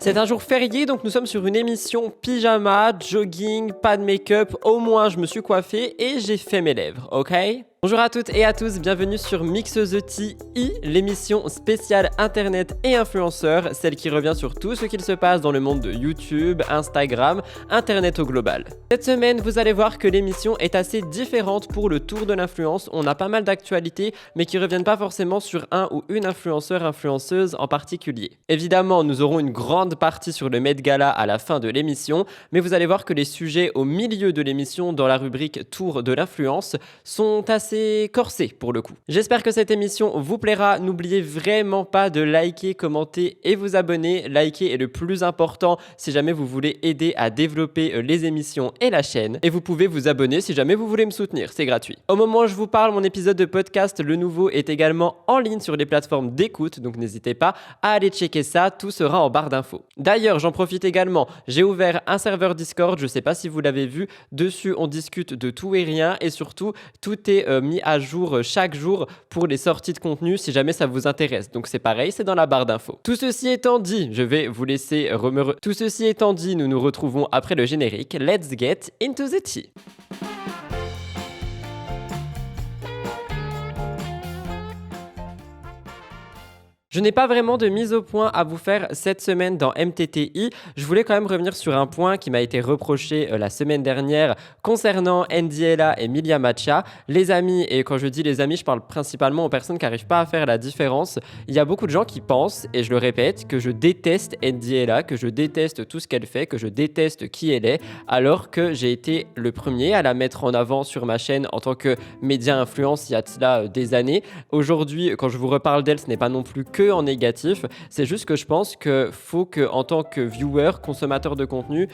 C'est un jour férié, donc nous sommes sur une émission pyjama, jogging, pas de make-up, au moins je me suis coiffé et j'ai fait mes lèvres, ok? Bonjour à toutes et à tous, bienvenue sur Mixeuse TI, l'émission spéciale internet et influenceurs, celle qui revient sur tout ce qu'il se passe dans le monde de YouTube, Instagram, internet au global. Cette semaine, vous allez voir que l'émission est assez différente pour le tour de l'influence. On a pas mal d'actualités, mais qui reviennent pas forcément sur un ou une influenceuse en particulier. Évidemment, nous aurons une grande partie sur le Met Gala à la fin de l'émission, mais vous allez voir que les sujets au milieu de l'émission dans la rubrique Tour de l'influence sont assez corsés pour le coup. J'espère que cette émission vous plaira. N'oubliez vraiment pas de liker, commenter et vous abonner. Liker est le plus important si jamais vous voulez aider à développer les émissions et la chaîne. Et vous pouvez vous abonner si jamais vous voulez me soutenir, c'est gratuit. Au moment où je vous parle, mon épisode de podcast, le nouveau, est également en ligne sur les plateformes d'écoute, donc n'hésitez pas à aller checker ça, tout sera en barre d'infos. D'ailleurs, j'en profite également, j'ai ouvert un serveur Discord, je sais pas si vous l'avez vu, dessus on discute de tout et rien et surtout tout est mis à jour chaque jour pour les sorties de contenu si jamais ça vous intéresse. Donc c'est pareil, c'est dans la barre d'infos. Tout ceci étant dit, je vais vous laisser Tout ceci étant dit, nous nous retrouvons après le générique. Let's get into the tea. Je n'ai pas vraiment de mise au point à vous faire cette semaine dans MTTI. Je voulais quand même revenir sur un point qui m'a été reproché la semaine dernière concernant Ndiela et Milia Matcha. Les amis, et quand je dis les amis, je parle principalement aux personnes qui n'arrivent pas à faire la différence. Il y a beaucoup de gens qui pensent, et je le répète, que je déteste Ndiela, que je déteste tout ce qu'elle fait, que je déteste qui elle est, alors que j'ai été le premier à la mettre en avant sur ma chaîne en tant que média influence il y a de cela des années. Aujourd'hui, quand je vous reparle d'elle, ce n'est pas non plus que en négatif, c'est juste que je pense que faut que en tant que viewer, consommateur de contenu,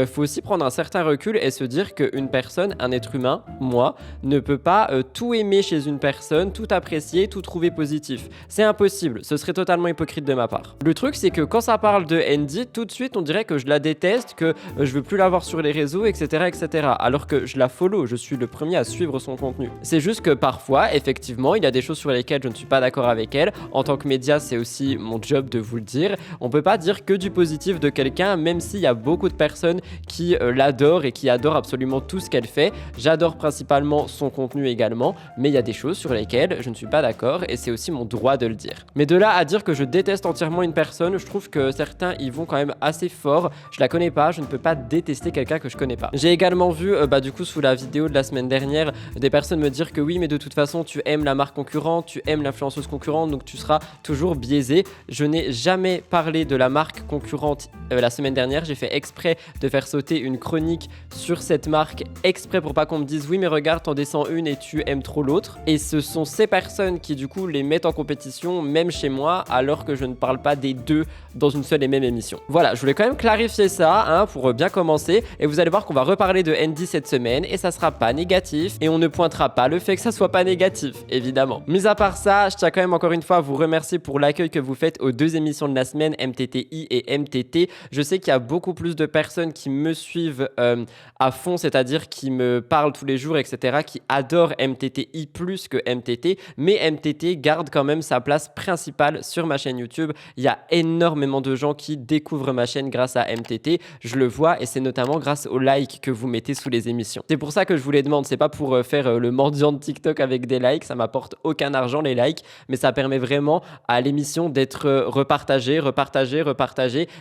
faut aussi prendre un certain recul et se dire qu'une personne, un être humain, moi, ne peut pas tout aimer chez une personne, tout apprécier, tout trouver positif. C'est impossible, ce serait totalement hypocrite de ma part. Le truc, c'est que quand ça parle de Andy, tout de suite on dirait que je la déteste, que je veux plus la voir sur les réseaux, etc., etc. Alors que je la follow, je suis le premier à suivre son contenu. C'est juste que parfois, effectivement, il y a des choses sur lesquelles je ne suis pas d'accord avec elle. En tant que média, c'est aussi mon job de vous le dire. On peut pas dire que du positif de quelqu'un, même s'il y a beaucoup de personnes qui l'adorent et qui adorent absolument tout ce qu'elle fait. J'adore principalement son contenu également, mais il y a des choses sur lesquelles je ne suis pas d'accord et c'est aussi mon droit de le dire. Mais de là à dire que je déteste entièrement une personne, je trouve que certains y vont quand même assez fort. Je la connais pas, je ne peux pas détester quelqu'un que je connais pas. J'ai également vu, du coup, sous la vidéo de la semaine dernière, des personnes me dire que oui, mais de toute façon, tu aimes la marque concurrente, tu aimes l'influenceuse concurrente, donc tu seras toujours biaisé. Je n'ai jamais parlé de la marque concurrente la semaine dernière. J'ai fait exprès de faire sauter une chronique sur cette marque, exprès pour pas qu'on me dise oui mais regarde t'en descends une et tu aimes trop l'autre. Et ce sont ces personnes qui du coup les mettent en compétition même chez moi alors que je ne parle pas des deux dans une seule et même émission. Voilà, je voulais quand même clarifier ça pour bien commencer et vous allez voir qu'on va reparler de Andy cette semaine et ça sera pas négatif et on ne pointera pas le fait que ça soit pas négatif évidemment. Mis à part ça, je tiens quand même encore une fois à vous remercier pour l'accueil que vous faites aux deux émissions de la semaine, MTTI et MTT. Je sais qu'il y a beaucoup plus de personnes qui me suivent à fond, c'est-à-dire qui me parlent tous les jours, etc., qui adorent MTTI plus que MTT, mais MTT garde quand même sa place principale sur ma chaîne YouTube. Il y a énormément de gens qui découvrent ma chaîne grâce à MTT, je le vois, et c'est notamment grâce aux likes que vous mettez sous les émissions. C'est pour ça que je vous les demande, c'est pas pour faire le mendiant de TikTok avec des likes, ça m'apporte aucun argent les likes, mais ça permet vraiment à l'émission d'être repartagée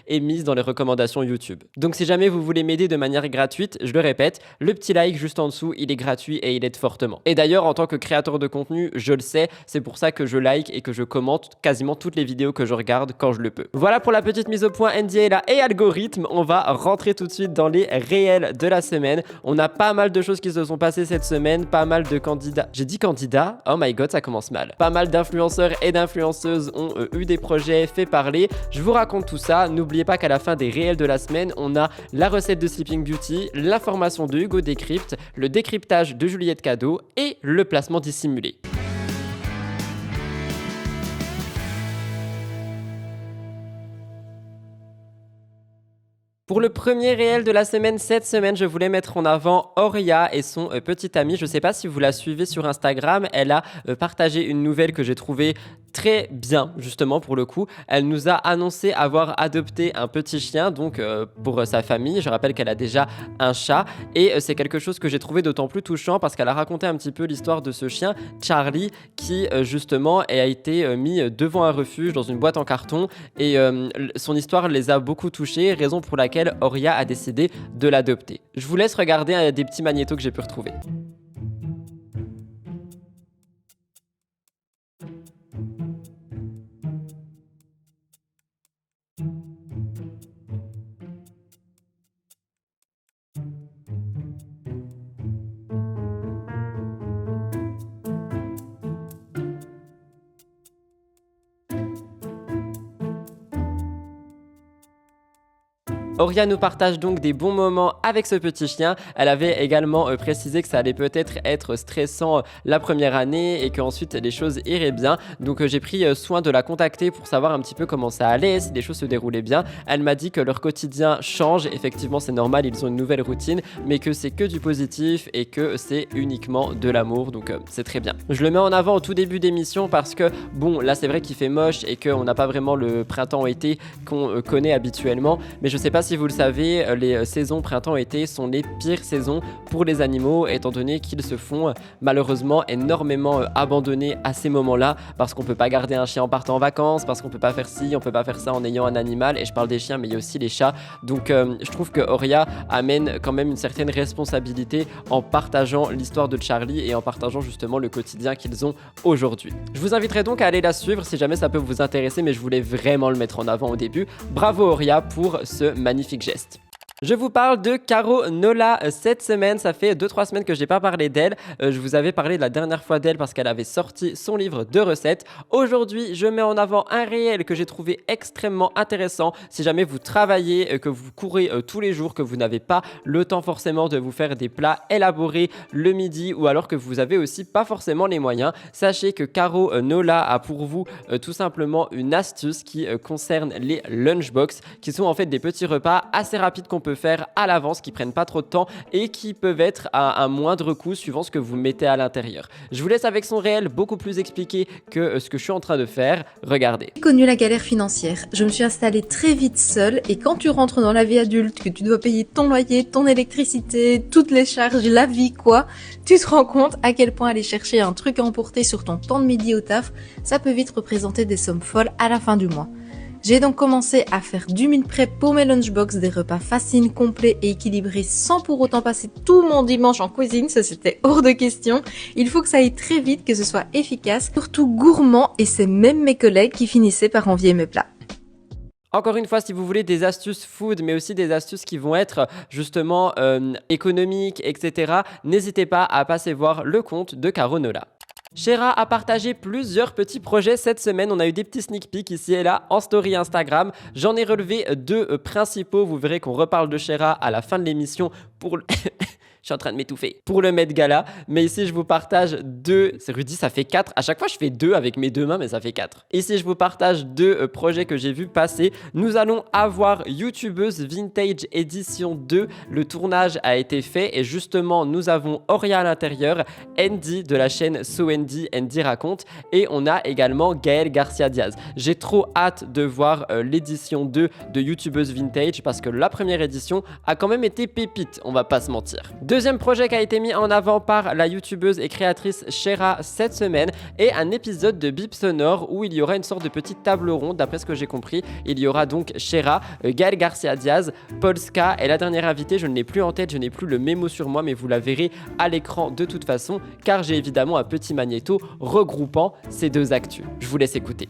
et mise dans les recommandations YouTube. Donc si jamais vous voulez m'aider de manière gratuite, je le répète, le petit like juste en dessous, il est gratuit et il aide fortement. Et d'ailleurs, en tant que créateur de contenu, je le sais, c'est pour ça que je like et que je commente quasiment toutes les vidéos que je regarde quand je le peux. Voilà pour la petite mise au point Ndiela et algorithme. On va rentrer tout de suite dans les réels de la semaine. On a pas mal de choses qui se sont passées cette semaine, pas mal de candidats. J'ai dit candidats? Oh my god, ça commence mal. Pas mal d'influenceurs et d'influenceuses ont eu des projets, fait parler. Je vous raconte tout ça. N'oubliez pas qu'à la fin des réels de la semaine, on a la recette de Sleeping Beauty, l'information de Hugo Décrypte, le décryptage de Juliette Cadeau et le placement dissimulé. Pour le premier réel de la semaine, cette semaine, je voulais mettre en avant Auria et son petit ami. Je ne sais pas si vous la suivez sur Instagram. Elle a partagé une nouvelle que j'ai trouvée très bien, justement, pour le coup. Elle nous a annoncé avoir adopté un petit chien, donc pour sa famille. Je rappelle qu'elle a déjà un chat. Et c'est quelque chose que j'ai trouvé d'autant plus touchant parce qu'elle a raconté un petit peu l'histoire de ce chien, Charlie, qui justement a été mis devant un refuge dans une boîte en carton. Et son histoire les a beaucoup touchés, raison pour laquelle Auria a décidé de l'adopter. Je vous laisse regarder des petits magnétos que j'ai pu retrouver. Auria nous partage donc des bons moments avec ce petit chien. Elle avait également précisé que ça allait peut-être être stressant la première année et qu'ensuite les choses iraient bien. Donc j'ai pris soin de la contacter pour savoir un petit peu comment ça allait, si les choses se déroulaient bien. Elle m'a dit que leur quotidien change. Effectivement, c'est normal, ils ont une nouvelle routine, mais que c'est que du positif et que c'est uniquement de l'amour. Donc c'est très bien. Je le mets en avant au tout début d'émission parce que, bon, là c'est vrai qu'il fait moche et qu'on n'a pas vraiment le printemps-été qu'on connaît habituellement. Mais je sais pas si vous le savez, les saisons printemps-été sont les pires saisons pour les animaux, étant donné qu'ils se font malheureusement énormément abandonner à ces moments-là, parce qu'on peut pas garder un chien en partant en vacances, parce qu'on peut pas faire ci, on peut pas faire ça en ayant un animal, et je parle des chiens, mais il y a aussi les chats. Donc je trouve que Auria amène quand même une certaine responsabilité en partageant l'histoire de Charlie et en partageant justement le quotidien qu'ils ont aujourd'hui. Je vous inviterai donc à aller la suivre si jamais ça peut vous intéresser, mais je voulais vraiment le mettre en avant au début. Bravo Auria pour ce magnifique geste. Je vous parle de Caro Nola cette semaine. Ça fait 2-3 semaines que je n'ai pas parlé d'elle. Je vous avais parlé la dernière fois d'elle parce qu'elle avait sorti son livre de recettes. Aujourd'hui, je mets en avant un réel que j'ai trouvé extrêmement intéressant. Si jamais vous travaillez, que vous courez tous les jours, que vous n'avez pas le temps forcément de vous faire des plats élaborés le midi, ou alors que vous avez aussi pas forcément les moyens, sachez que Caro Nola a pour vous tout simplement une astuce qui concerne les lunchbox, qui sont en fait des petits repas assez rapides qu'on peut faire à l'avance, qui prennent pas trop de temps et qui peuvent être à un moindre coût suivant ce que vous mettez à l'intérieur. Je vous laisse avec son réel beaucoup plus expliqué que ce que je suis en train de faire. Regardez. J'ai connu la galère financière. Je me suis installée très vite seule et quand tu rentres dans la vie adulte, que tu dois payer ton loyer, ton électricité, toutes les charges, la vie quoi, tu te rends compte à quel point aller chercher un truc à emporter sur ton temps de midi au taf, ça peut vite représenter des sommes folles à la fin du mois. J'ai donc commencé à faire du meal prep pour mes lunchbox, des repas faciles, complets et équilibrés sans pour autant passer tout mon dimanche en cuisine, ça c'était hors de question. Il faut que ça aille très vite, que ce soit efficace, surtout gourmand et c'est même mes collègues qui finissaient par envier mes plats. Encore une fois, si vous voulez des astuces food, mais aussi des astuces qui vont être justement économiques, etc., n'hésitez pas à passer voir le compte de Caro Nola. Shera a partagé plusieurs petits projets cette semaine. On a eu des petits sneak peeks ici et là en story Instagram. J'en ai relevé deux principaux. Vous verrez qu'on reparle de Shera à la fin de l'émission pour le... Je suis en train de m'étouffer. Pour le Met Gala. Mais ici, je vous partage deux. C'est Rudy, ça fait 4. À chaque fois, je fais 2 avec mes deux mains, mais ça fait 4. Ici, je vous partage deux projets que j'ai vu passer. Nous allons avoir YouTubeuse Vintage Edition 2. Le tournage a été fait et justement, nous avons Auria à l'intérieur, Andy de la chaîne So Andy, Andy raconte, et on a également Gaël Garcia Diaz. J'ai trop hâte de voir l'édition 2 de YouTubeuse Vintage parce que la première édition a quand même été pépite, on va pas se mentir. Deuxième projet qui a été mis en avant par la youtubeuse et créatrice Shera cette semaine est un épisode de Bip Sonore où il y aura une sorte de petite table ronde. D'après ce que j'ai compris, il y aura donc Shera, Gaël Garcia Diaz, Polska et la dernière invitée, je ne l'ai plus en tête, je n'ai plus le mémo sur moi, mais vous la verrez à l'écran de toute façon car j'ai évidemment un petit magnéto regroupant ces deux actus. Je vous laisse écouter.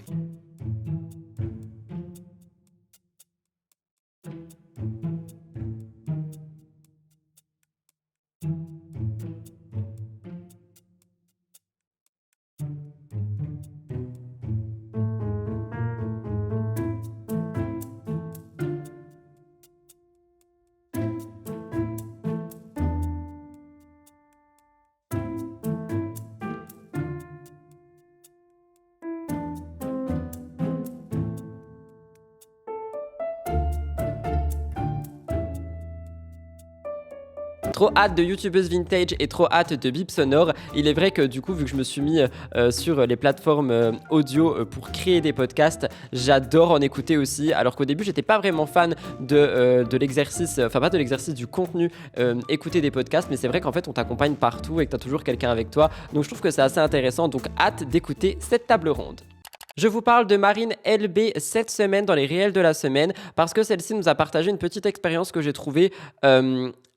Trop hâte de YouTubeuse vintage et trop hâte de bip sonore. Il est vrai que du coup, vu que je me suis mis sur les plateformes audio pour créer des podcasts, j'adore en écouter aussi. Alors qu'au début, j'étais pas vraiment fan de l'exercice, enfin pas de l'exercice, du contenu, écouter des podcasts, mais c'est vrai qu'en fait, on t'accompagne partout et que t'as toujours quelqu'un avec toi. Donc je trouve que c'est assez intéressant. Donc hâte d'écouter cette table ronde. Je vous parle de Marine LB cette semaine dans les réels de la semaine parce que celle-ci nous a partagé une petite expérience que j'ai trouvée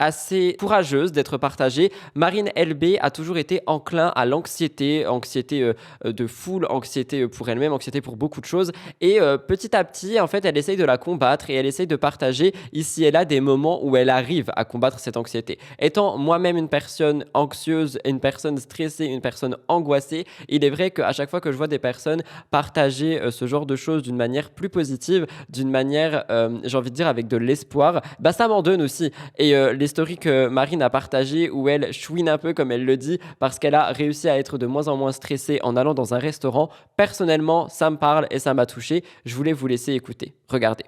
assez courageuse d'être partagée. Marine LB a toujours été enclin à l'anxiété, anxiété de foule, anxiété pour elle-même, anxiété pour beaucoup de choses. Et petit à petit, en fait, elle essaye de la combattre et elle essaye de partager ici et là des moments où elle arrive à combattre cette anxiété. Étant moi-même une personne anxieuse, une personne stressée, une personne angoissée, il est vrai qu'à chaque fois que je vois des personnes partager ce genre de choses d'une manière plus positive, d'une manière, j'ai envie de dire, avec de l'espoir, bah ça m'en donne aussi. Et les stories que Marine a partagées où elle chouine un peu comme elle le dit parce qu'elle a réussi à être de moins en moins stressée en allant dans un restaurant, personnellement ça me parle et ça m'a touché. Je voulais vous laisser écouter. Regardez.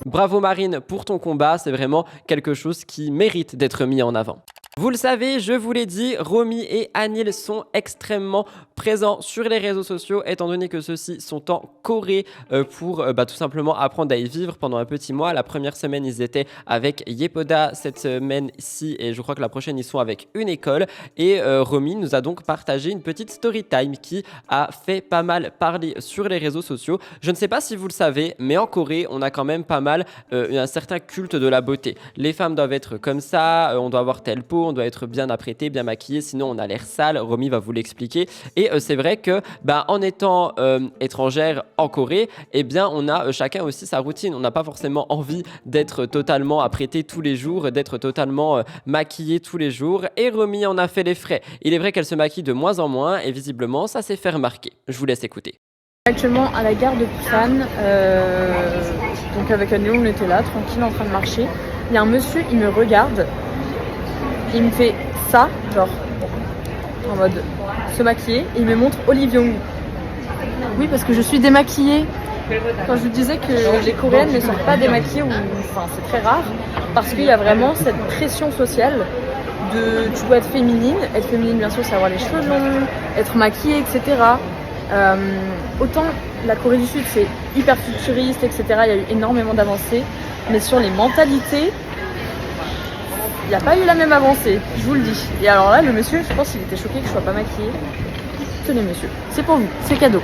Bravo Marine pour ton combat, c'est vraiment quelque chose qui mérite d'être mis en avant. Vous le savez, je vous l'ai dit, Romy et Anil sont extrêmement présents sur les réseaux sociaux étant donné que ceux-ci sont en Corée pour tout simplement apprendre à y vivre pendant un petit mois. La première semaine, ils étaient avec Yepoda, cette semaine-ci, et je crois que la prochaine, ils sont avec une école. Et Romy nous a donc partagé une petite story time qui a fait pas mal parler sur les réseaux sociaux. Je ne sais pas si vous le savez, mais en Corée, on a quand même pas mal un certain culte de la beauté. Les femmes doivent être comme ça, on doit avoir telle peau, on doit être bien apprêté, bien maquillé, sinon on a l'air sale. Romy va vous l'expliquer. Et c'est vrai que en étant étrangère en Corée, eh bien on a chacun aussi sa routine. On n'a pas forcément envie d'être totalement apprêté tous les jours, d'être totalement maquillé tous les jours. Et Romy en a fait les frais. Il est vrai qu'elle se maquille de moins en moins et visiblement ça s'est fait remarquer. Je vous laisse écouter. Actuellement à la gare de Busan, donc avec Anne, on était là, tranquille, en train de marcher. Il y a un monsieur, il me regarde, il me fait ça, genre en mode se maquiller, et il me montre Olivia. Oui, parce que je suis démaquillée. Quand je vous disais que les Coréennes ne sortent pas démaquillées, enfin c'est très rare, parce qu'il y a vraiment cette pression sociale de tu dois être féminine bien sûr, c'est avoir les cheveux longs, être maquillée, etc. Autant la Corée du Sud c'est hyper futuriste, etc. Il y a eu énormément d'avancées, mais sur les mentalités, il n'y a pas eu la même avancée, je vous le dis. Et alors là, le monsieur, je pense qu'il était choqué que je sois pas maquillée. Tenez monsieur, c'est pour vous, c'est cadeau.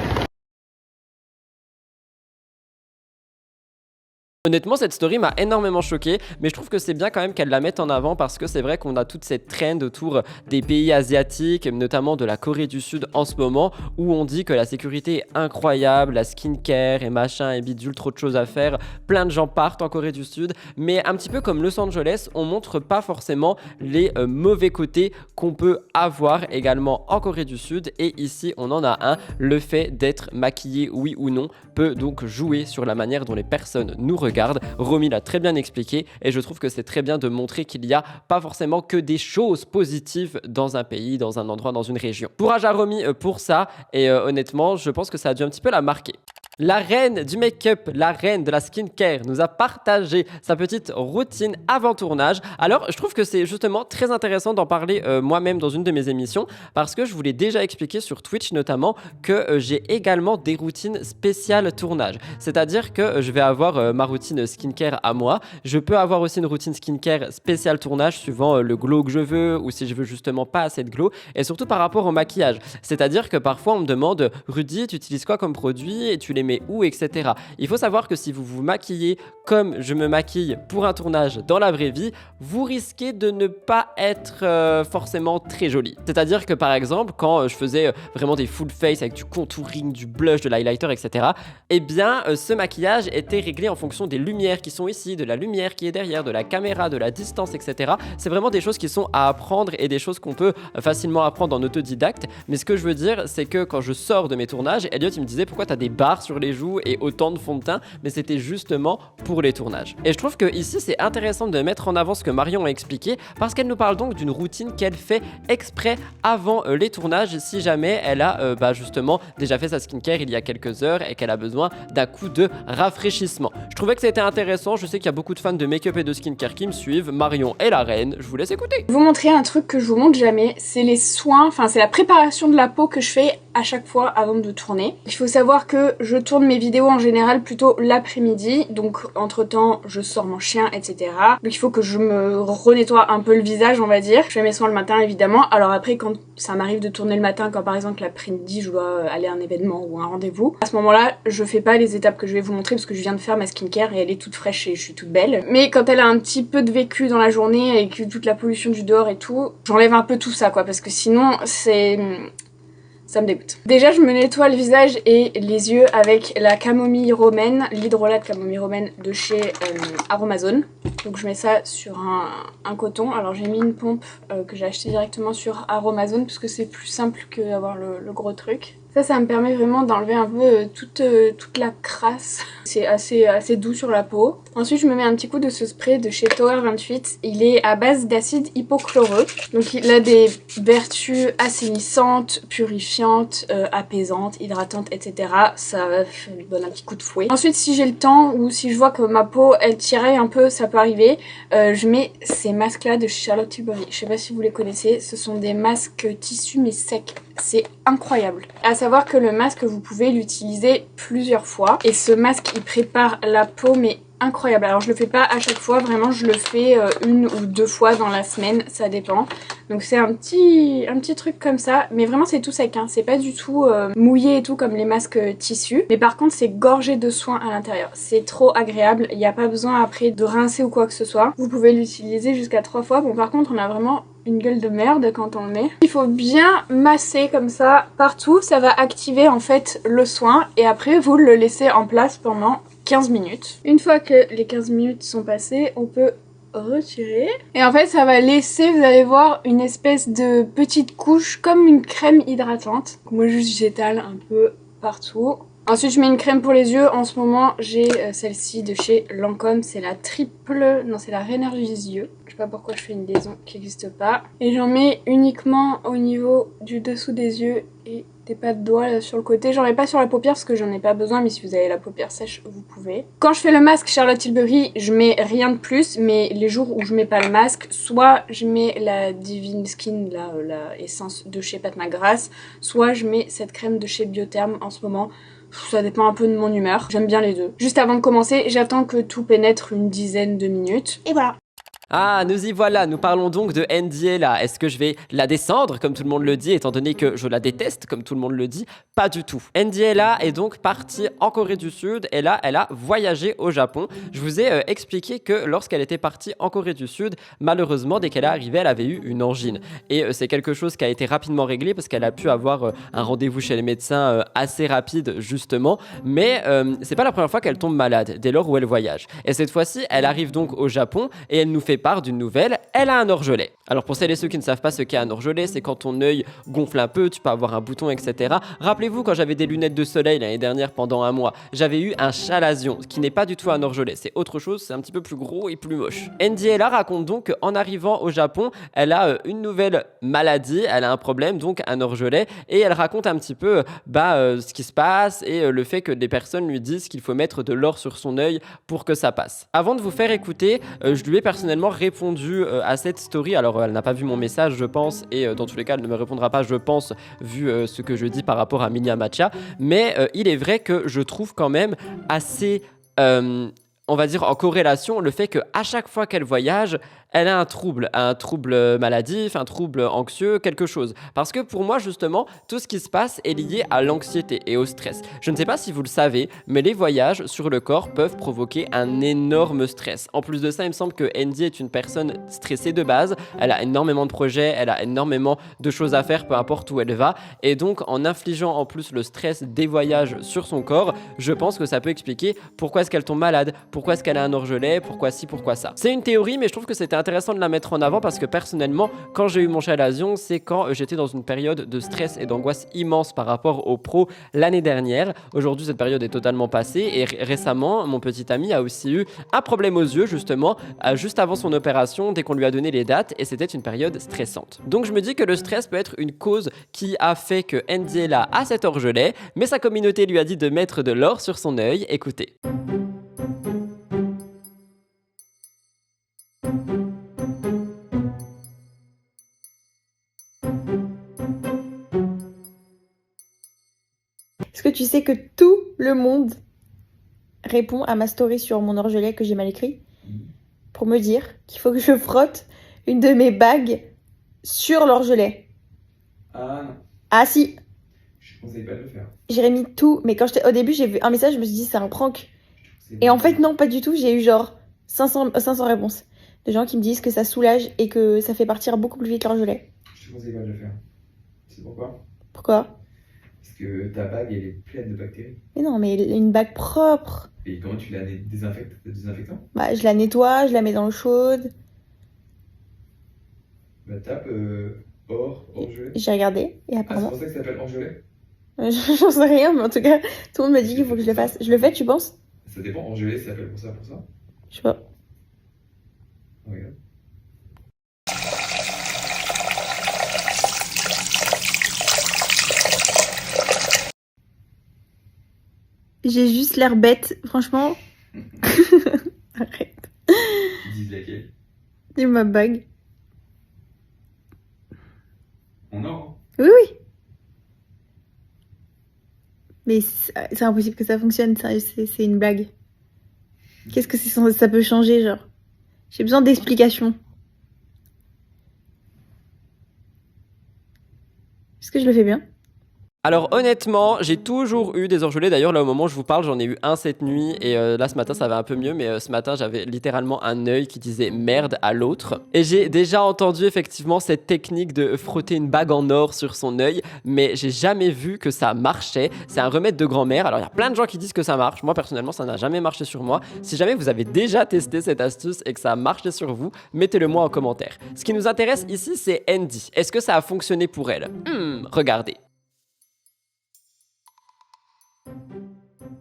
Honnêtement, cette story m'a énormément choqué, mais je trouve que c'est bien quand même qu'elle la mette en avant parce que c'est vrai qu'on a toute cette trend autour des pays asiatiques, notamment de la Corée du Sud en ce moment, où on dit que la sécurité est incroyable, la skincare et machin et bidule, trop de choses à faire, plein de gens partent en Corée du Sud, mais un petit peu comme Los Angeles, on montre pas forcément les mauvais côtés qu'on peut avoir également en Corée du Sud, et ici on en a un, le fait d'être maquillé oui ou non peut donc jouer sur la manière dont les personnes nous regardent. Romy l'a très bien expliqué et je trouve que c'est très bien de montrer qu'il n'y a pas forcément que des choses positives dans un pays, dans un endroit, dans une région. Courage à Romy pour ça et honnêtement, je pense que ça a dû un petit peu la marquer. La reine du make-up, la reine de la skincare nous a partagé sa petite routine avant tournage. Alors, je trouve que c'est justement très intéressant d'en parler moi-même dans une de mes émissions parce que je vous l'ai déjà expliqué sur Twitch notamment que j'ai également des routines spéciales tournage. C'est-à-dire que je vais avoir ma routine skincare à moi. Je peux avoir aussi une routine skincare spéciale tournage suivant le glow que je veux ou si je veux justement pas assez de glow et surtout par rapport au maquillage. C'est-à-dire que parfois on me demande « Rudy, tu utilises quoi comme produit et tu les mets où, etc. » Il faut savoir que si vous vous maquillez comme je me maquille pour un tournage dans la vraie vie, vous risquez de ne pas être forcément très joli. C'est-à-dire que par exemple, quand je faisais vraiment des full face avec du contouring, du blush, de l'highlighter, etc., eh bien, ce maquillage était réglé en fonction des lumières qui sont ici, de la lumière qui est derrière, de la caméra, de la distance, etc. C'est vraiment des choses qui sont à apprendre et des choses qu'on peut facilement apprendre en autodidacte. Mais ce que je veux dire, c'est que quand je sors de mes tournages, Elliot, il me disait pourquoi t'as des barres sur les joues et autant de fond de teint, mais c'était justement pour les tournages. Et je trouve que ici c'est intéressant de mettre en avant ce que Marion a expliqué parce qu'elle nous parle donc d'une routine qu'elle fait exprès avant les tournages si jamais elle a justement déjà fait sa skincare il y a quelques heures et qu'elle a besoin d'un coup de rafraîchissement. Je trouvais que c'était intéressant, je sais qu'il y a beaucoup de fans de make-up et de skincare qui me suivent, Marion est la reine, je vous laisse écouter. Je vais vous montrer un truc que je vous montre jamais, c'est les soins, enfin c'est la préparation de la peau que je fais à chaque fois avant de tourner. Il faut savoir que je tourne mes vidéos en général plutôt l'après-midi, donc entre temps je sors mon chien, etc. Donc il faut que je me renettoie un peu le visage, on va dire. Je fais mes soins le matin évidemment, alors après quand ça m'arrive de tourner le matin, quand par exemple l'après-midi je dois aller à un événement ou un rendez-vous, à ce moment-là je fais pas les étapes que je vais vous montrer parce que je viens de faire ma skincare et elle est toute fraîche et je suis toute belle. Mais quand elle a un petit peu de vécu dans la journée et que toute la pollution du dehors et tout, j'enlève un peu tout ça quoi, parce que sinon ça me dégoûte. Déjà je me nettoie le visage et les yeux avec la camomille romaine, l'hydrolat de camomille romaine de chez Aromazone. Donc je mets ça sur un coton. Alors j'ai mis une pompe que j'ai acheté directement sur Aromazone parce que c'est plus simple que d'avoir le gros truc. Ça me permet vraiment d'enlever un peu toute la crasse. C'est assez doux sur la peau. Ensuite, je me mets un petit coup de ce spray de chez Tower 28. Il est à base d'acide hypochloreux. Donc il a des vertus assainissantes, purifiantes, apaisantes, hydratantes, etc. Ça lui donne un petit coup de fouet. Ensuite, si j'ai le temps ou si je vois que ma peau, elle tiraille un peu, ça peut arriver, je mets ces masques-là de Charlotte Tilbury. Je sais pas si vous les connaissez. Ce sont des masques tissu mais secs. C'est incroyable. À savoir que le masque, vous pouvez l'utiliser plusieurs fois. Et ce masque, il prépare la peau, mais incroyable. Alors je le fais pas à chaque fois, vraiment je le fais une ou deux fois dans la semaine, ça dépend. Donc c'est un petit truc comme ça, mais vraiment c'est tout sec, hein. C'est pas du tout mouillé et tout comme les masques tissus. Mais par contre c'est gorgé de soins à l'intérieur. C'est trop agréable, il n'y a pas besoin après de rincer ou quoi que ce soit. Vous pouvez l'utiliser jusqu'à 3 fois. Bon par contre on a vraiment une gueule de merde quand on le met. Il faut bien masser comme ça partout, ça va activer en fait le soin et après vous le laissez en place pendant 15 minutes. Une fois que les 15 minutes sont passées, on peut retirer. Et en fait, ça va laisser, vous allez voir, une espèce de petite couche comme une crème hydratante. Moi, juste j'étale un peu partout. Ensuite, je mets une crème pour les yeux. En ce moment, j'ai celle-ci de chez Lancôme. C'est la triple... Non, c'est la Rénergise yeux. Je sais pas pourquoi je fais une liaison qui n'existe pas. Et j'en mets uniquement au niveau du dessous des yeux et des pas de doigts là sur le côté. J'en mets pas sur la paupière parce que j'en ai pas besoin, mais si vous avez la paupière sèche, vous pouvez. Quand je fais le masque Charlotte Tilbury, je mets rien de plus, mais les jours où je mets pas le masque, soit je mets la Divine Skin, la essence de chez Pat McGrath, soit je mets cette crème de chez Biotherm en ce moment. Ça dépend un peu de mon humeur. J'aime bien les deux. Juste avant de commencer, j'attends que tout pénètre une dizaine de minutes. Et voilà. Ah, nous y voilà, nous parlons donc de NDLA. Est-ce que je vais la descendre, comme tout le monde le dit, étant donné que je la déteste, comme tout le monde le dit? Pas du tout. NDLA est donc partie en Corée du Sud et là, elle a voyagé au Japon. Je vous ai expliqué que lorsqu'elle était partie en Corée du Sud, malheureusement, dès qu'elle est arrivée, elle avait eu une angine. Et c'est quelque chose qui a été rapidement réglé parce qu'elle a pu avoir un rendez-vous chez les médecins assez rapide, justement. Mais c'est pas la première fois qu'elle tombe malade, dès lors où elle voyage. Et cette fois-ci, elle arrive donc au Japon et elle nous fait part d'une nouvelle, elle a un orgelet. Alors pour celles et ceux qui ne savent pas ce qu'est un orgelet, c'est quand ton œil gonfle un peu, tu peux avoir un bouton, etc. Rappelez-vous quand j'avais des lunettes de soleil l'année dernière pendant un mois, j'avais eu un chalazion, qui n'est pas du tout un orgelet, c'est autre chose, c'est un petit peu plus gros et plus moche. NDLA raconte donc qu'en arrivant au Japon, elle a une nouvelle maladie, elle a un problème, donc un orgelet, et elle raconte un petit peu ce qui se passe et le fait que des personnes lui disent qu'il faut mettre de l'or sur son œil pour que ça passe. Avant de vous faire écouter, je lui ai personnellement répondu à cette story. Alors elle n'a pas vu mon message je pense et dans tous les cas elle ne me répondra pas je pense vu ce que je dis par rapport à Milia Matcha, mais il est vrai que je trouve quand même assez on va dire en corrélation le fait qu'à chaque fois qu'elle voyage, elle a un trouble maladif, un trouble anxieux, quelque chose. Parce que pour moi, justement, tout ce qui se passe est lié à l'anxiété et au stress. Je ne sais pas si vous le savez, mais les voyages sur le corps peuvent provoquer un énorme stress. En plus de ça, il me semble que Andy est une personne stressée de base. Elle a énormément de projets, elle a énormément de choses à faire, peu importe où elle va. Et donc, en infligeant en plus le stress des voyages sur son corps, je pense que ça peut expliquer pourquoi est-ce qu'elle tombe malade, pourquoi est-ce qu'elle a un orgelet, pourquoi ci, pourquoi ça. C'est une théorie, mais je trouve que c'est intéressant de la mettre en avant parce que personnellement, quand j'ai eu mon chalazion, c'est quand j'étais dans une période de stress et d'angoisse immense par rapport au pro l'année dernière. Aujourd'hui, cette période est totalement passée et récemment, mon petit ami a aussi eu un problème aux yeux justement, juste avant son opération, dès qu'on lui a donné les dates et c'était une période stressante. Donc je me dis que le stress peut être une cause qui a fait que Ndiela a cet orgelet, mais sa communauté lui a dit de mettre de l'or sur son œil. Écoutez. Est-ce que tu sais que tout le monde répond à ma story sur mon orgelet que j'ai mal écrit pour me dire qu'il faut que je frotte une de mes bagues sur l'orgelet? Ah non, Ah si, je ne conseille pas de le faire. j'ai remis tout, mais au début j'ai vu un message, je me suis dit c'est un prank. Et en fait non, pas du tout, j'ai eu genre 500 réponses de gens qui me disent que ça soulage et que ça fait partir beaucoup plus vite l'orgelet. Je te conseille pas de le faire. C'est pourquoi? Pourquoi? Parce que ta bague, elle est pleine de bactéries. Mais non, mais une bague propre. Et comment tu la désinfectes? Désinfectant? Bah je la nettoie, je la mets dans l'eau chaude. Bah tape orgelet. J'ai regardé et Ah, c'est apparemment... pour ça que ça s'appelle orgelet? J'en sais rien, mais en tout cas, tout le monde m'a dit qu'il faut que je le fasse. Je le fais, tu penses? Ça dépend, orgelet, ça s'appelle pour ça? Je sais pas. Regarde. J'ai juste l'air bête, franchement. Arrête. Ils disent laquelle? C'est ma bague. En or? Oui, oui. Mais c'est impossible que ça fonctionne, sérieux, c'est une blague. Qu'est-ce que ça peut changer, genre? J'ai besoin d'explications. Est-ce que je le fais bien? Alors honnêtement, j'ai toujours eu des orgelets. D'ailleurs, là au moment où je vous parle, j'en ai eu un cette nuit. Et là ce matin, ça va un peu mieux. Mais ce matin, j'avais littéralement un œil qui disait merde à l'autre. Et j'ai déjà entendu effectivement cette technique de frotter une bague en or sur son œil. Mais j'ai jamais vu que ça marchait. C'est un remède de grand-mère. Alors il y a plein de gens qui disent que ça marche. Moi personnellement, ça n'a jamais marché sur moi. Si jamais vous avez déjà testé cette astuce et que ça a marché sur vous, mettez-le moi en commentaire. Ce qui nous intéresse ici, c'est Andy. Est-ce que ça a fonctionné pour elle? Regardez.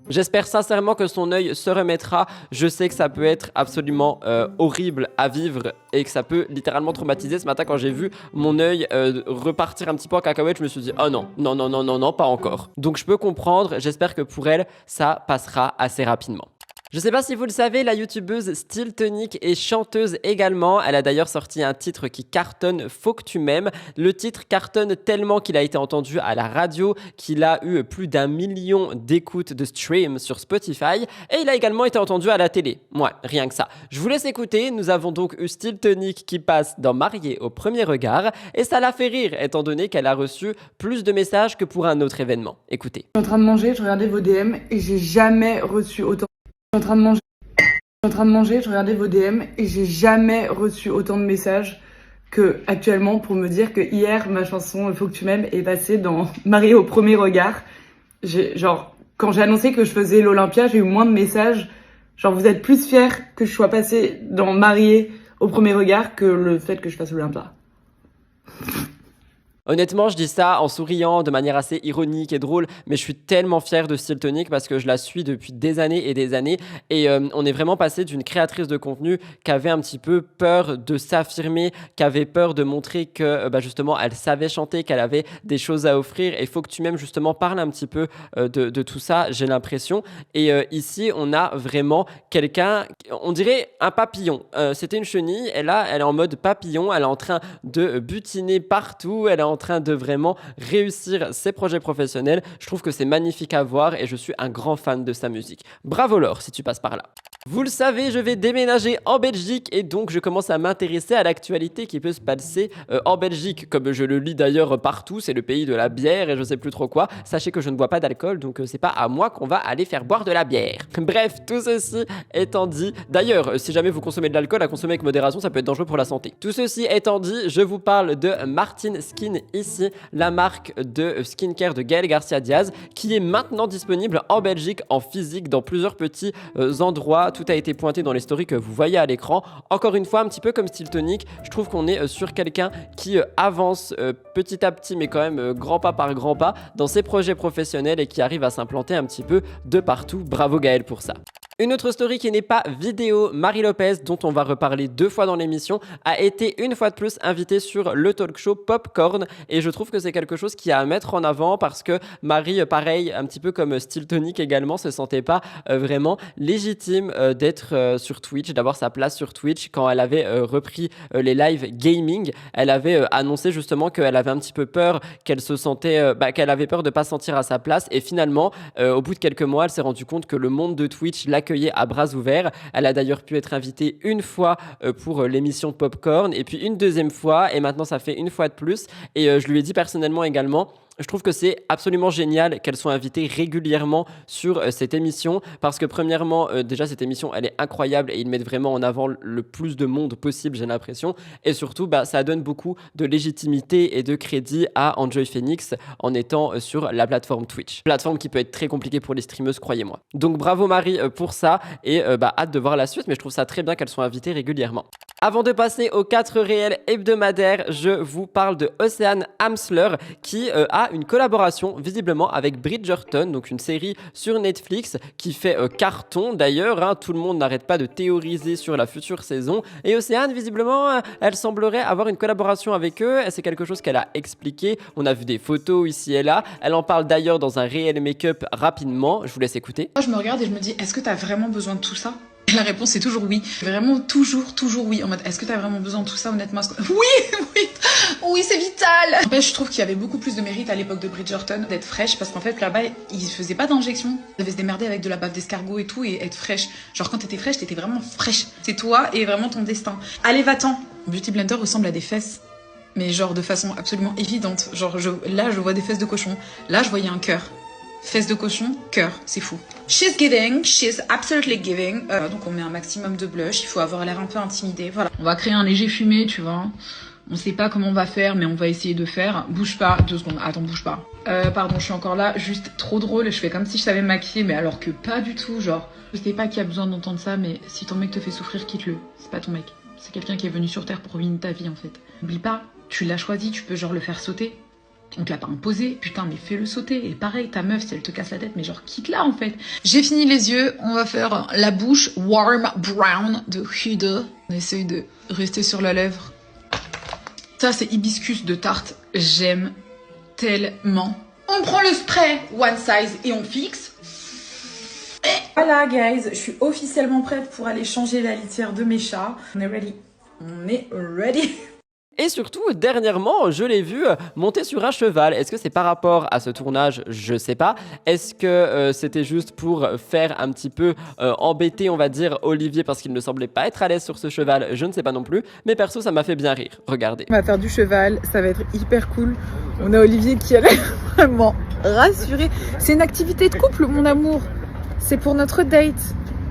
J'espère sincèrement que son œil se remettra. Je sais que ça peut être absolument horrible à vivre et que ça peut littéralement traumatiser. Ce matin, quand j'ai vu mon œil repartir un petit peu en cacahuète, je me suis dit oh non, non, non, non, non, non, pas encore. Donc je peux comprendre. J'espère que pour elle, ça passera assez rapidement. Je sais pas si vous le savez, la youtubeuse Style Tonic est chanteuse également. Elle a d'ailleurs sorti un titre qui cartonne, Faut que tu m'aimes. Le titre cartonne tellement qu'il a été entendu à la radio, qu'il a eu plus d'1 million d'écoutes de streams sur Spotify. Et il a également été entendu à la télé. Ouais, rien que ça. Je vous laisse écouter. Nous avons donc eu Style Tonic qui passe dans Marié au premier regard. Et ça l'a fait rire, étant donné qu'elle a reçu plus de messages que pour un autre événement. Écoutez. Je suis en train de manger, je regardais vos DM et j'ai jamais reçu autant. Je suis en train de manger, je regardais vos DM et j'ai jamais reçu autant de messages que actuellement pour me dire que hier ma chanson Faut que tu m'aimes est passée dans Marié au premier regard. Genre quand j'ai annoncé que je faisais l'Olympia, j'ai eu moins de messages. Genre vous êtes plus fiers que je sois passée dans Marié au premier regard que le fait que je fasse l'Olympia. Honnêtement, je dis ça en souriant de manière assez ironique et drôle, mais je suis tellement fier de Style Tonic parce que je la suis depuis des années et on est vraiment passé d'une créatrice de contenu qui avait un petit peu peur de s'affirmer, qui avait peur de montrer que justement elle savait chanter, qu'elle avait des choses à offrir et Faut que tu m'aimes justement parle un petit peu de tout ça, j'ai l'impression. Et ici, on a vraiment quelqu'un, on dirait un papillon. C'était une chenille et là, elle est en mode papillon, elle est en train de butiner partout, elle est en train de vraiment réussir ses projets professionnels. Je trouve que c'est magnifique à voir et je suis un grand fan de sa musique. Bravo Laure si tu passes par là. Vous le savez, je vais déménager en Belgique et donc je commence à m'intéresser à l'actualité qui peut se passer en Belgique. Comme je le lis d'ailleurs partout, c'est le pays de la bière et je sais plus trop quoi. Sachez que je ne bois pas d'alcool, donc c'est pas à moi qu'on va aller faire boire de la bière. Bref, tout ceci étant dit, d'ailleurs, si jamais vous consommez de l'alcool, à consommer avec modération, ça peut être dangereux pour la santé. Tout ceci étant dit, je vous parle de Martin Skin ici, la marque de skincare de Gaël Garcia Diaz, qui est maintenant disponible en Belgique en physique dans plusieurs petits endroits fois, tout a été pointé dans les stories que vous voyez à l'écran. Encore une fois, un petit peu comme Stiltonic, je trouve qu'on est sur quelqu'un qui avance petit à petit, mais quand même grand pas par grand pas dans ses projets professionnels et qui arrive à s'implanter un petit peu de partout. Bravo Gaël pour ça. Une autre story qui n'est pas vidéo, Marie Lopez, dont on va reparler 2 fois dans l'émission, a été une fois de plus invitée sur le talk show Popcorn et je trouve que c'est quelque chose qui a à mettre en avant parce que Marie, pareil, un petit peu comme Stiltonic également, se sentait pas vraiment légitime d'être sur Twitch, d'avoir sa place sur Twitch quand elle avait repris les lives gaming. Elle avait annoncé justement qu'elle avait un petit peu peur, qu'elle se sentait, qu'elle avait peur de pas se sentir à sa place et finalement, au bout de quelques mois, elle s'est rendue compte que le monde de Twitch l'accueillait à bras ouverts. Elle a d'ailleurs pu être invitée une fois pour l'émission Popcorn et puis une deuxième fois et maintenant ça fait une fois de plus et je lui ai dit personnellement également. Je trouve que c'est absolument génial qu'elle soit invitée régulièrement sur cette émission parce que premièrement, déjà cette émission elle est incroyable et ils mettent vraiment en avant le plus de monde possible, j'ai l'impression, et surtout ça donne beaucoup de légitimité et de crédit à Enjoy Phoenix en étant sur la plateforme Twitch, plateforme qui peut être très compliquée pour les streameuses, croyez-moi. Donc bravo Marie pour ça et hâte de voir la suite, mais je trouve ça très bien qu'elle soit invitée régulièrement. Avant de passer aux 4 réels hebdomadaires, je vous parle de Océane Hamsler qui a une collaboration visiblement avec Bridgerton, donc une série sur Netflix qui fait carton d'ailleurs, hein, tout le monde n'arrête pas de théoriser sur la future saison et Océane visiblement elle semblerait avoir une collaboration avec eux et c'est quelque chose qu'elle a expliqué, on a vu des photos ici et là, elle en parle d'ailleurs dans un réel make-up rapidement, je vous laisse écouter. Moi je me regarde et je me dis est-ce que t'as vraiment besoin de tout ça ? Et la réponse est toujours oui, vraiment toujours oui, en mode est-ce que t'as vraiment besoin de tout ça honnêtement ? Oui c'est vital. En fait je trouve qu'il y avait beaucoup plus de mérite à l'époque de Bridgerton d'être fraîche parce qu'en fait là-bas ils faisaient pas d'injection, ils devaient se démerder avec de la bave d'escargot et tout et être fraîche, genre quand t'étais fraîche t'étais vraiment fraîche, c'est toi et vraiment ton destin. Allez va-t'en. Beauty Blender ressemble à des fesses, mais genre de façon absolument évidente, genre là je vois des fesses de cochon, là je voyais un cœur. Fesses de cochon, cœur, c'est fou. She's giving, she's absolutely giving. Donc on met un maximum de blush, il faut avoir l'air un peu intimidé, voilà. On va créer un léger fumé, tu vois. On sait pas comment on va faire, mais on va essayer de faire. Bouge pas, 2 secondes, attends, bouge pas. Pardon, je suis encore là, juste trop drôle, je fais comme si je savais me maquiller, mais alors que pas du tout, genre. Je sais pas qui a besoin d'entendre ça, mais si ton mec te fait souffrir, quitte-le. C'est pas ton mec, c'est quelqu'un qui est venu sur Terre pour ruiner ta vie en fait. N'oublie pas, tu l'as choisi, tu peux genre le faire sauter. On te l'a pas imposé, putain mais fais-le sauter. Et pareil, ta meuf, si elle te casse la tête, mais genre quitte-la en fait. J'ai fini les yeux, on va faire la bouche Warm Brown de Huda. On essaye de rester sur la lèvre. Ça c'est hibiscus de Tarte, j'aime tellement. On prend le spray One Size et on fixe. Et voilà guys, je suis officiellement prête pour aller changer la litière de mes chats. On est ready. Et surtout, dernièrement, je l'ai vu monter sur un cheval. Est-ce que c'est par rapport à ce tournage ? Je sais pas. Est-ce que c'était juste pour faire un petit peu embêter, on va dire, Olivier parce qu'il ne semblait pas être à l'aise sur ce cheval ? Je ne sais pas non plus. Mais perso, ça m'a fait bien rire. Regardez. On va faire du cheval, ça va être hyper cool. On a Olivier qui a l'air vraiment rassuré. C'est une activité de couple, mon amour. C'est pour notre date.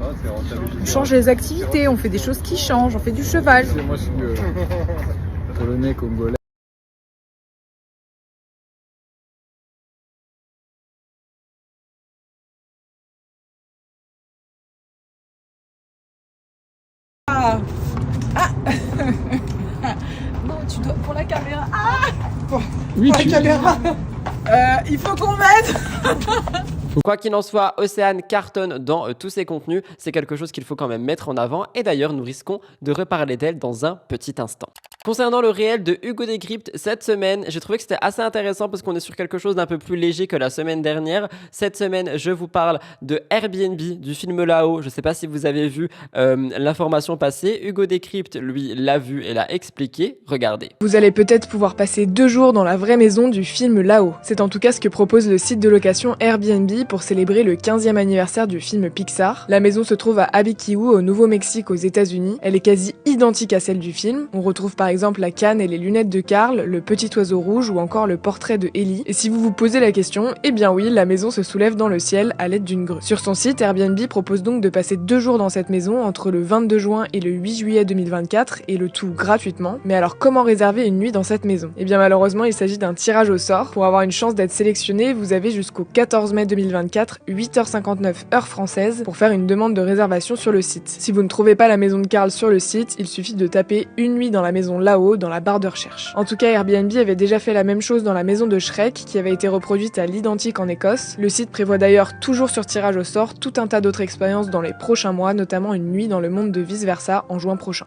On change les activités, on fait des choses qui changent, on fait du cheval. Moi, je suis polonais, congolais. Non, tu dois pour la caméra. Oui, pour la caméra. Il faut qu'on m'aide. Quoi qu'il en soit, Océane cartonne dans tous ses contenus. C'est quelque chose qu'il faut quand même mettre en avant. Et d'ailleurs, nous risquons de reparler d'elle dans un petit instant. Concernant le réel de Hugo Décrypte, cette semaine, j'ai trouvé que c'était assez intéressant parce qu'on est sur quelque chose d'un peu plus léger que la semaine dernière. Cette semaine, je vous parle de Airbnb, du film Là-haut. Je ne sais pas si vous avez vu l'information passer. Hugo Décrypte, lui, l'a vu et l'a expliqué. Regardez. Vous allez peut-être pouvoir passer 2 jours dans la vraie maison du film Là-haut. C'est en tout cas ce que propose le site de location Airbnb pour célébrer le 15e anniversaire du film Pixar. La maison se trouve à Abiquiu, au Nouveau-Mexique, aux États-Unis. Elle est quasi identique à celle du film. On retrouve par exemple la canne et les lunettes de Karl, le petit oiseau rouge ou encore le portrait de Ellie. Et si vous vous posez la question, eh bien oui, la maison se soulève dans le ciel à l'aide d'une grue. Sur son site, Airbnb propose donc de passer 2 jours dans cette maison entre le 22 juin et le 8 juillet 2024 et le tout gratuitement. Mais alors comment réserver une nuit dans cette maison ? Eh bien malheureusement, il s'agit d'un tirage au sort. Pour avoir une chance d'être sélectionné, vous avez jusqu'au 14 mai 2024 2024, 8h59 heure française, pour faire une demande de réservation sur le site. Si vous ne trouvez pas la maison de Karl sur le site, il suffit de taper « Une nuit dans la maison là-haut » dans la barre de recherche. En tout cas, Airbnb avait déjà fait la même chose dans la maison de Shrek, qui avait été reproduite à l'identique en Écosse. Le site prévoit d'ailleurs toujours sur tirage au sort tout un tas d'autres expériences dans les prochains mois, notamment une nuit dans le monde de Vice Versa en juin prochain.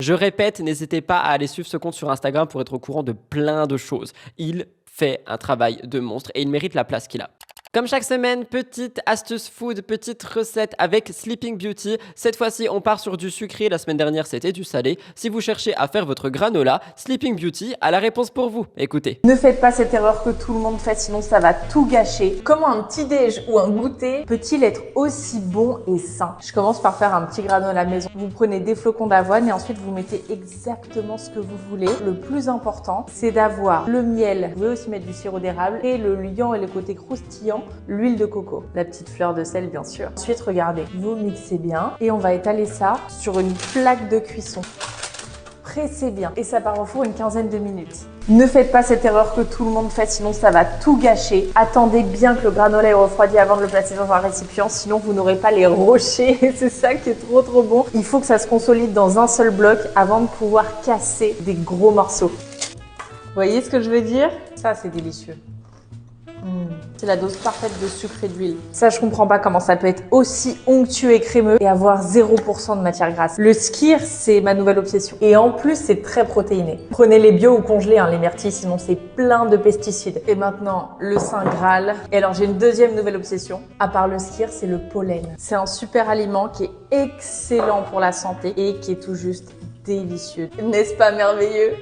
Je répète, n'hésitez pas à aller suivre ce compte sur Instagram pour être au courant de plein de choses. Il fait un travail de monstre et il mérite la place qu'il a. Comme chaque semaine, petite astuce food, petite recette avec Sleeping Beauty. Cette fois-ci, on part sur du sucré. La semaine dernière, c'était du salé. Si vous cherchez à faire votre granola, Sleeping Beauty a la réponse pour vous. Écoutez. Ne faites pas cette erreur que tout le monde fait, sinon ça va tout gâcher. Comment un petit déj ou un goûter peut-il être aussi bon et sain? Je commence par faire un petit granola maison. Vous prenez des flocons d'avoine et ensuite vous mettez exactement ce que vous voulez. Le plus important, c'est d'avoir le miel. Vous pouvez aussi mettre du sirop d'érable et le liant et le côté croustillant, l'huile de coco, la petite fleur de sel bien sûr. Ensuite, regardez, vous mixez bien et on va étaler ça sur une plaque de cuisson. Pressez bien et ça part au four une quinzaine de minutes. Ne faites pas cette erreur que tout le monde fait, sinon ça va tout gâcher. Attendez bien que le granola ait refroidi avant de le placer dans un récipient, sinon vous n'aurez pas les rochers. C'est ça qui est trop bon. Il faut que ça se consolide dans un seul bloc avant de pouvoir casser des gros morceaux. Vous voyez ce que je veux dire? Ça, c'est délicieux. C'est la dose parfaite de sucre et d'huile. Ça, je comprends pas comment ça peut être aussi onctueux et crémeux et avoir 0% de matière grasse. Le skyr, c'est ma nouvelle obsession. Et en plus, c'est très protéiné. Prenez les bio ou congelés, les myrtilles, sinon c'est plein de pesticides. Et maintenant, le Saint Graal. Et alors, j'ai une deuxième nouvelle obsession. À part le skyr, c'est le pollen. C'est un super aliment qui est excellent pour la santé et qui est tout juste délicieux. N'est-ce pas merveilleux?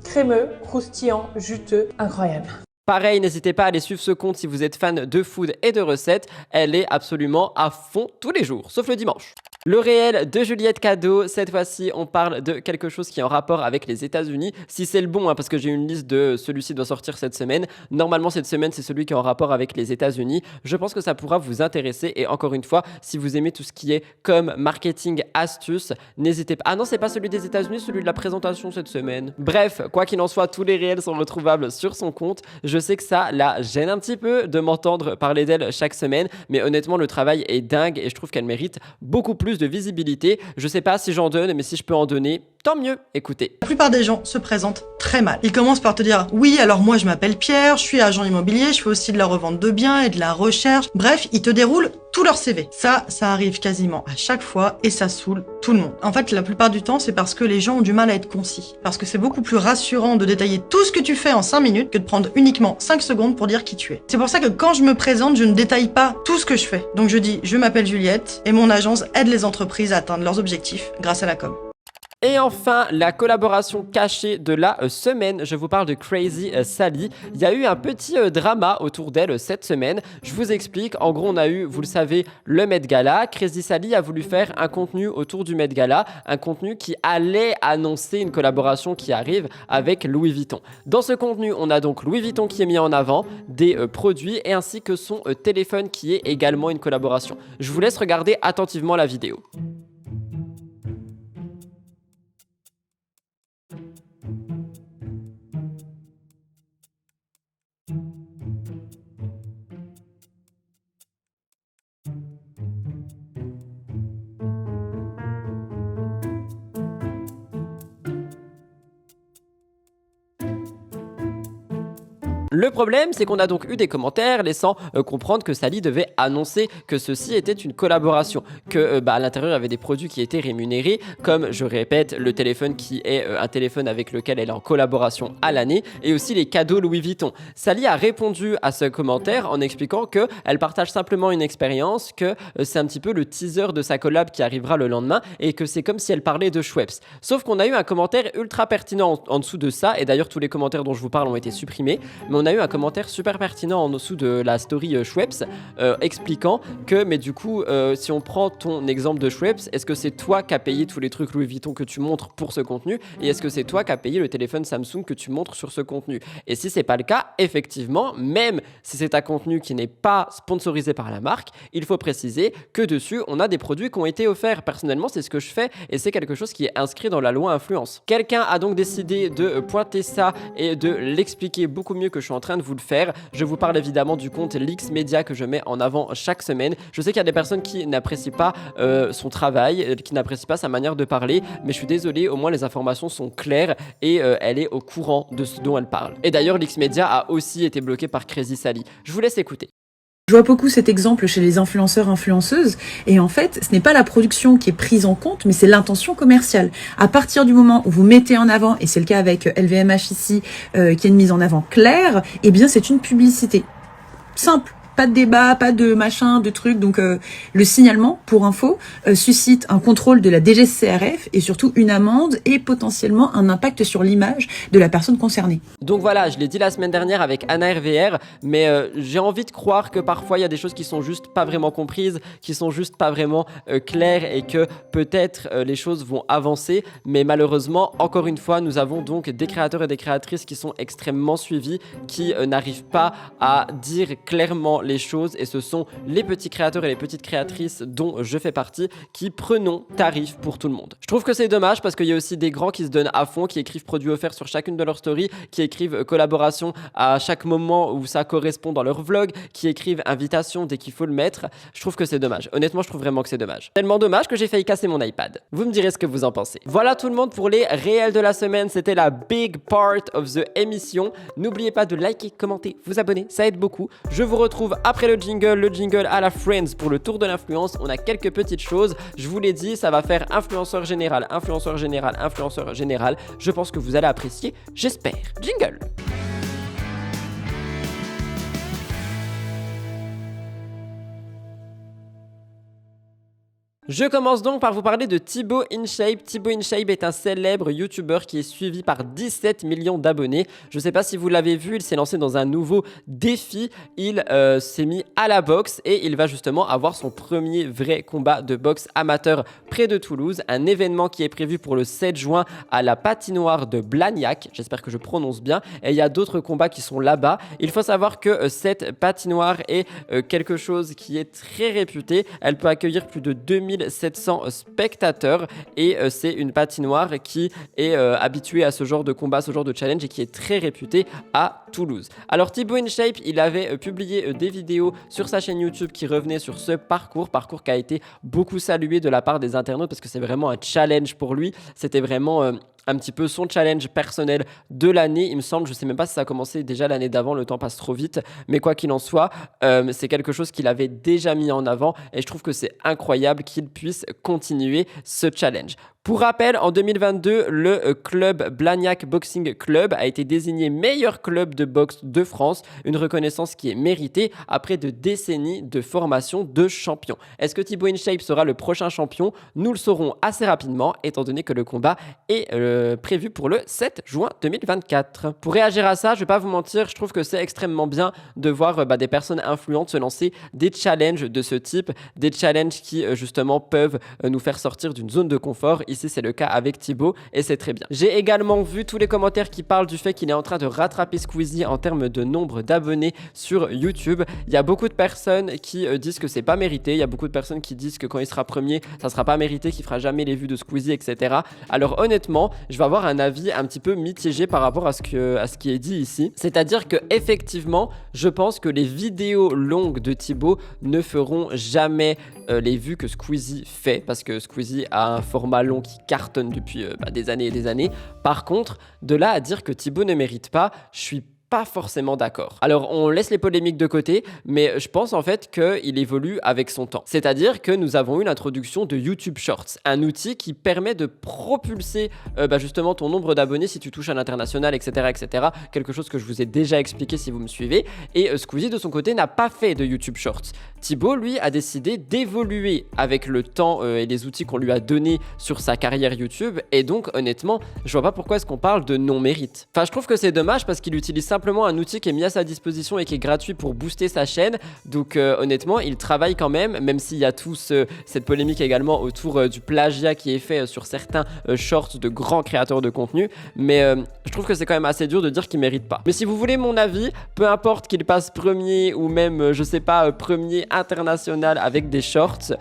Crémeux, croustillant, juteux, incroyable. Pareil, n'hésitez pas à aller suivre ce compte si vous êtes fan de food et de recettes. Elle est absolument à fond tous les jours, sauf le dimanche. Le réel de Juliette Cadeau, cette fois-ci, on parle de quelque chose qui est en rapport avec les États-Unis. Si c'est le bon, parce que j'ai une liste de celui-ci doit sortir cette semaine. Normalement, cette semaine, c'est celui qui est en rapport avec les États-Unis. Je pense que ça pourra vous intéresser. Et encore une fois, si vous aimez tout ce qui est comme marketing, astuces, n'hésitez pas. Ah non, c'est pas celui des États-Unis, celui de la présentation cette semaine. Bref, quoi qu'il en soit, tous les réels sont retrouvables sur son compte. Je sais que ça la gêne un petit peu de m'entendre parler d'elle chaque semaine, mais honnêtement, le travail est dingue et je trouve qu'elle mérite beaucoup plus de visibilité. Je sais pas si j'en donne, mais si je peux en donner, tant mieux. Écoutez. La plupart des gens se présentent très mal. Ils commencent par te dire « Oui, alors moi je m'appelle Pierre, je suis agent immobilier, je fais aussi de la revente de biens et de la recherche. » Bref, ils te déroulent tout leur CV. Ça arrive quasiment à chaque fois et ça saoule tout le monde. En fait, la plupart du temps, c'est parce que les gens ont du mal à être concis. Parce que c'est beaucoup plus rassurant de détailler tout ce que tu fais en 5 minutes que de prendre uniquement 5 secondes pour dire qui tu es. C'est pour ça que quand je me présente, je ne détaille pas tout ce que je fais. Donc je dis « Je m'appelle Juliette et mon agence aide les entreprises à atteindre leurs objectifs grâce à la com. » Et enfin, la collaboration cachée de la semaine, je vous parle de Crazy Sally. Il y a eu un petit drama autour d'elle cette semaine. Je vous explique, en gros on a eu, vous le savez, le Met Gala. Crazy Sally a voulu faire un contenu autour du Met Gala, un contenu qui allait annoncer une collaboration qui arrive avec Louis Vuitton. Dans ce contenu, on a donc Louis Vuitton qui est mis en avant, des produits et ainsi que son téléphone qui est également une collaboration. Je vous laisse regarder attentivement la vidéo. Le problème, c'est qu'on a donc eu des commentaires laissant comprendre que Sally devait annoncer que ceci était une collaboration, que à l'intérieur il y avait des produits qui étaient rémunérés, comme je répète le téléphone qui est un téléphone avec lequel elle est en collaboration à l'année, et aussi les cadeaux Louis Vuitton. Sally a répondu à ce commentaire en expliquant que elle partage simplement une expérience, que c'est un petit peu le teaser de sa collab qui arrivera le lendemain, et que c'est comme si elle parlait de Schweppes. Sauf qu'on a eu un commentaire ultra pertinent en dessous de ça, et d'ailleurs tous les commentaires dont je vous parle ont été supprimés, mais on a eu un commentaire super pertinent en dessous de la story Schweppes expliquant que, mais du coup, si on prend ton exemple de Schweppes, est-ce que c'est toi qui as payé tous les trucs Louis Vuitton que tu montres pour ce contenu, et est-ce que c'est toi qui as payé le téléphone Samsung que tu montres sur ce contenu? Et si c'est pas le cas, effectivement, même si c'est un contenu qui n'est pas sponsorisé par la marque, il faut préciser que dessus, on a des produits qui ont été offerts. Personnellement, c'est ce que je fais et c'est quelque chose qui est inscrit dans la loi influence. Quelqu'un a donc décidé de pointer ça et de l'expliquer beaucoup mieux que je suis en train de vous le faire. Je vous parle évidemment du compte Lix Media que je mets en avant chaque semaine. Je sais qu'il y a des personnes qui n'apprécient pas son travail, qui n'apprécient pas sa manière de parler, mais je suis désolé, au moins les informations sont claires et elle est au courant de ce dont elle parle. Et d'ailleurs, Lix Media a aussi été bloqué par Crazy Sally. Je vous laisse écouter. Je vois beaucoup cet exemple chez les influenceurs, influenceuses, et en fait, ce n'est pas la production qui est prise en compte, mais c'est l'intention commerciale. À partir du moment où vous mettez en avant, et c'est le cas avec LVMH ici, qui est une mise en avant claire, eh bien c'est une publicité. Simple. Pas de débat, pas de machin, de trucs. Donc le signalement, pour info, suscite un contrôle de la DGCCRF et surtout une amende et potentiellement un impact sur l'image de la personne concernée. Donc voilà, je l'ai dit la semaine dernière avec Anna RVR, mais j'ai envie de croire que parfois il y a des choses qui sont juste pas vraiment comprises, qui sont juste pas vraiment claires et que peut-être les choses vont avancer. Mais malheureusement, encore une fois, nous avons donc des créateurs et des créatrices qui sont extrêmement suivis, qui n'arrivent pas à dire clairement les choses, et ce sont les petits créateurs et les petites créatrices dont je fais partie qui prenons tarif pour tout le monde. Je trouve que c'est dommage parce qu'il y a aussi des grands qui se donnent à fond, qui écrivent produits offerts sur chacune de leurs stories, qui écrivent collaboration à chaque moment où ça correspond dans leur vlog, qui écrivent invitation dès qu'il faut le mettre. Je trouve que c'est dommage. Honnêtement, je trouve vraiment que c'est dommage. Tellement dommage que j'ai failli casser mon iPad. Vous me direz ce que vous en pensez. Voilà tout le monde pour les réels de la semaine. C'était la big part of the émission. N'oubliez pas de liker, commenter, vous abonner, ça aide beaucoup. Je vous retrouve après le jingle à la Friends pour le tour de l'influence. On a quelques petites choses. Je vous l'ai dit, ça va faire influenceur général, influenceur général, influenceur général. Je pense que vous allez apprécier. J'espère. Jingle. Je commence donc par vous parler de Thibaut InShape. Thibaut InShape est un célèbre YouTuber qui est suivi par 17 millions d'abonnés. Je ne sais pas si vous l'avez vu, il s'est lancé dans un nouveau défi. Il s'est mis à la boxe et il va justement avoir son premier vrai combat de boxe amateur près de Toulouse. Un événement qui est prévu pour le 7 juin à la patinoire de Blagnac. J'espère que je prononce bien. Et il y a d'autres combats qui sont là-bas. Il faut savoir que cette patinoire est quelque chose qui est très réputé. Elle peut accueillir plus de 2700 spectateurs et c'est une patinoire qui est habituée à ce genre de combat, ce genre de challenge et qui est très réputée à Toulouse. Alors Thibaut InShape, il avait publié des vidéos sur sa chaîne YouTube qui revenaient sur ce parcours qui a été beaucoup salué de la part des internautes parce que c'est vraiment un challenge pour lui. C'était vraiment un petit peu son challenge personnel de l'année, il me semble. Je sais même pas si ça a commencé déjà l'année d'avant, le temps passe trop vite, mais quoi qu'il en soit, c'est quelque chose qu'il avait déjà mis en avant et je trouve que c'est incroyable qu'il puisse continuer ce challenge. Pour rappel, en 2022, le club Blagnac Boxing Club a été désigné meilleur club de boxe de France, une reconnaissance qui est méritée après de décennies de formation de champions. Est-ce que Thibaut InShape sera le prochain champion? Nous le saurons assez rapidement, étant donné que le combat est prévu pour le 7 juin 2024. Pour réagir à ça, je vais pas vous mentir, je trouve que c'est extrêmement bien de voir des personnes influentes se lancer des challenges de ce type, des challenges qui justement peuvent nous faire sortir d'une zone de confort. Ici, c'est le cas avec Thibaut et c'est très bien. J'ai également vu tous les commentaires qui parlent du fait qu'il est en train de rattraper Squeezie en termes de nombre d'abonnés sur YouTube. Il y a beaucoup de personnes qui disent que c'est pas mérité. Il y a beaucoup de personnes qui disent que quand il sera premier, ça sera pas mérité, qu'il fera jamais les vues de Squeezie, etc. Alors honnêtement, je vais avoir un avis un petit peu mitigé par rapport à ce qui est dit ici. C'est-à-dire que effectivement, je pense que les vidéos longues de Thibaut ne feront jamais les vues que Squeezie fait, parce que Squeezie a un format long qui cartonne depuis des années et des années. Par contre, de là à dire que Thibaut ne mérite pas, je suis pas forcément d'accord. Alors on laisse les polémiques de côté, mais je pense en fait qu'il évolue avec son temps. C'est-à-dire que nous avons eu l'introduction de YouTube Shorts, un outil qui permet de propulser justement ton nombre d'abonnés si tu touches à l'international, etc., etc. Quelque chose que je vous ai déjà expliqué si vous me suivez. Et Squeezie de son côté n'a pas fait de YouTube Shorts. Thibaut, lui, a décidé d'évoluer avec le temps et les outils qu'on lui a donnés sur sa carrière YouTube. Et donc honnêtement, je vois pas pourquoi est-ce qu'on parle de non-mérite. Enfin, je trouve que c'est dommage parce qu'il utilise simplement un outil qui est mis à sa disposition et qui est gratuit pour booster sa chaîne. Donc honnêtement, il travaille quand même s'il y a cette polémique également autour du plagiat qui est fait sur certains shorts de grands créateurs de contenu. Mais je trouve que c'est quand même assez dur de dire qu'il mérite pas. Mais si vous voulez mon avis, peu importe qu'il passe premier ou même, je sais pas, premier international avec des shorts,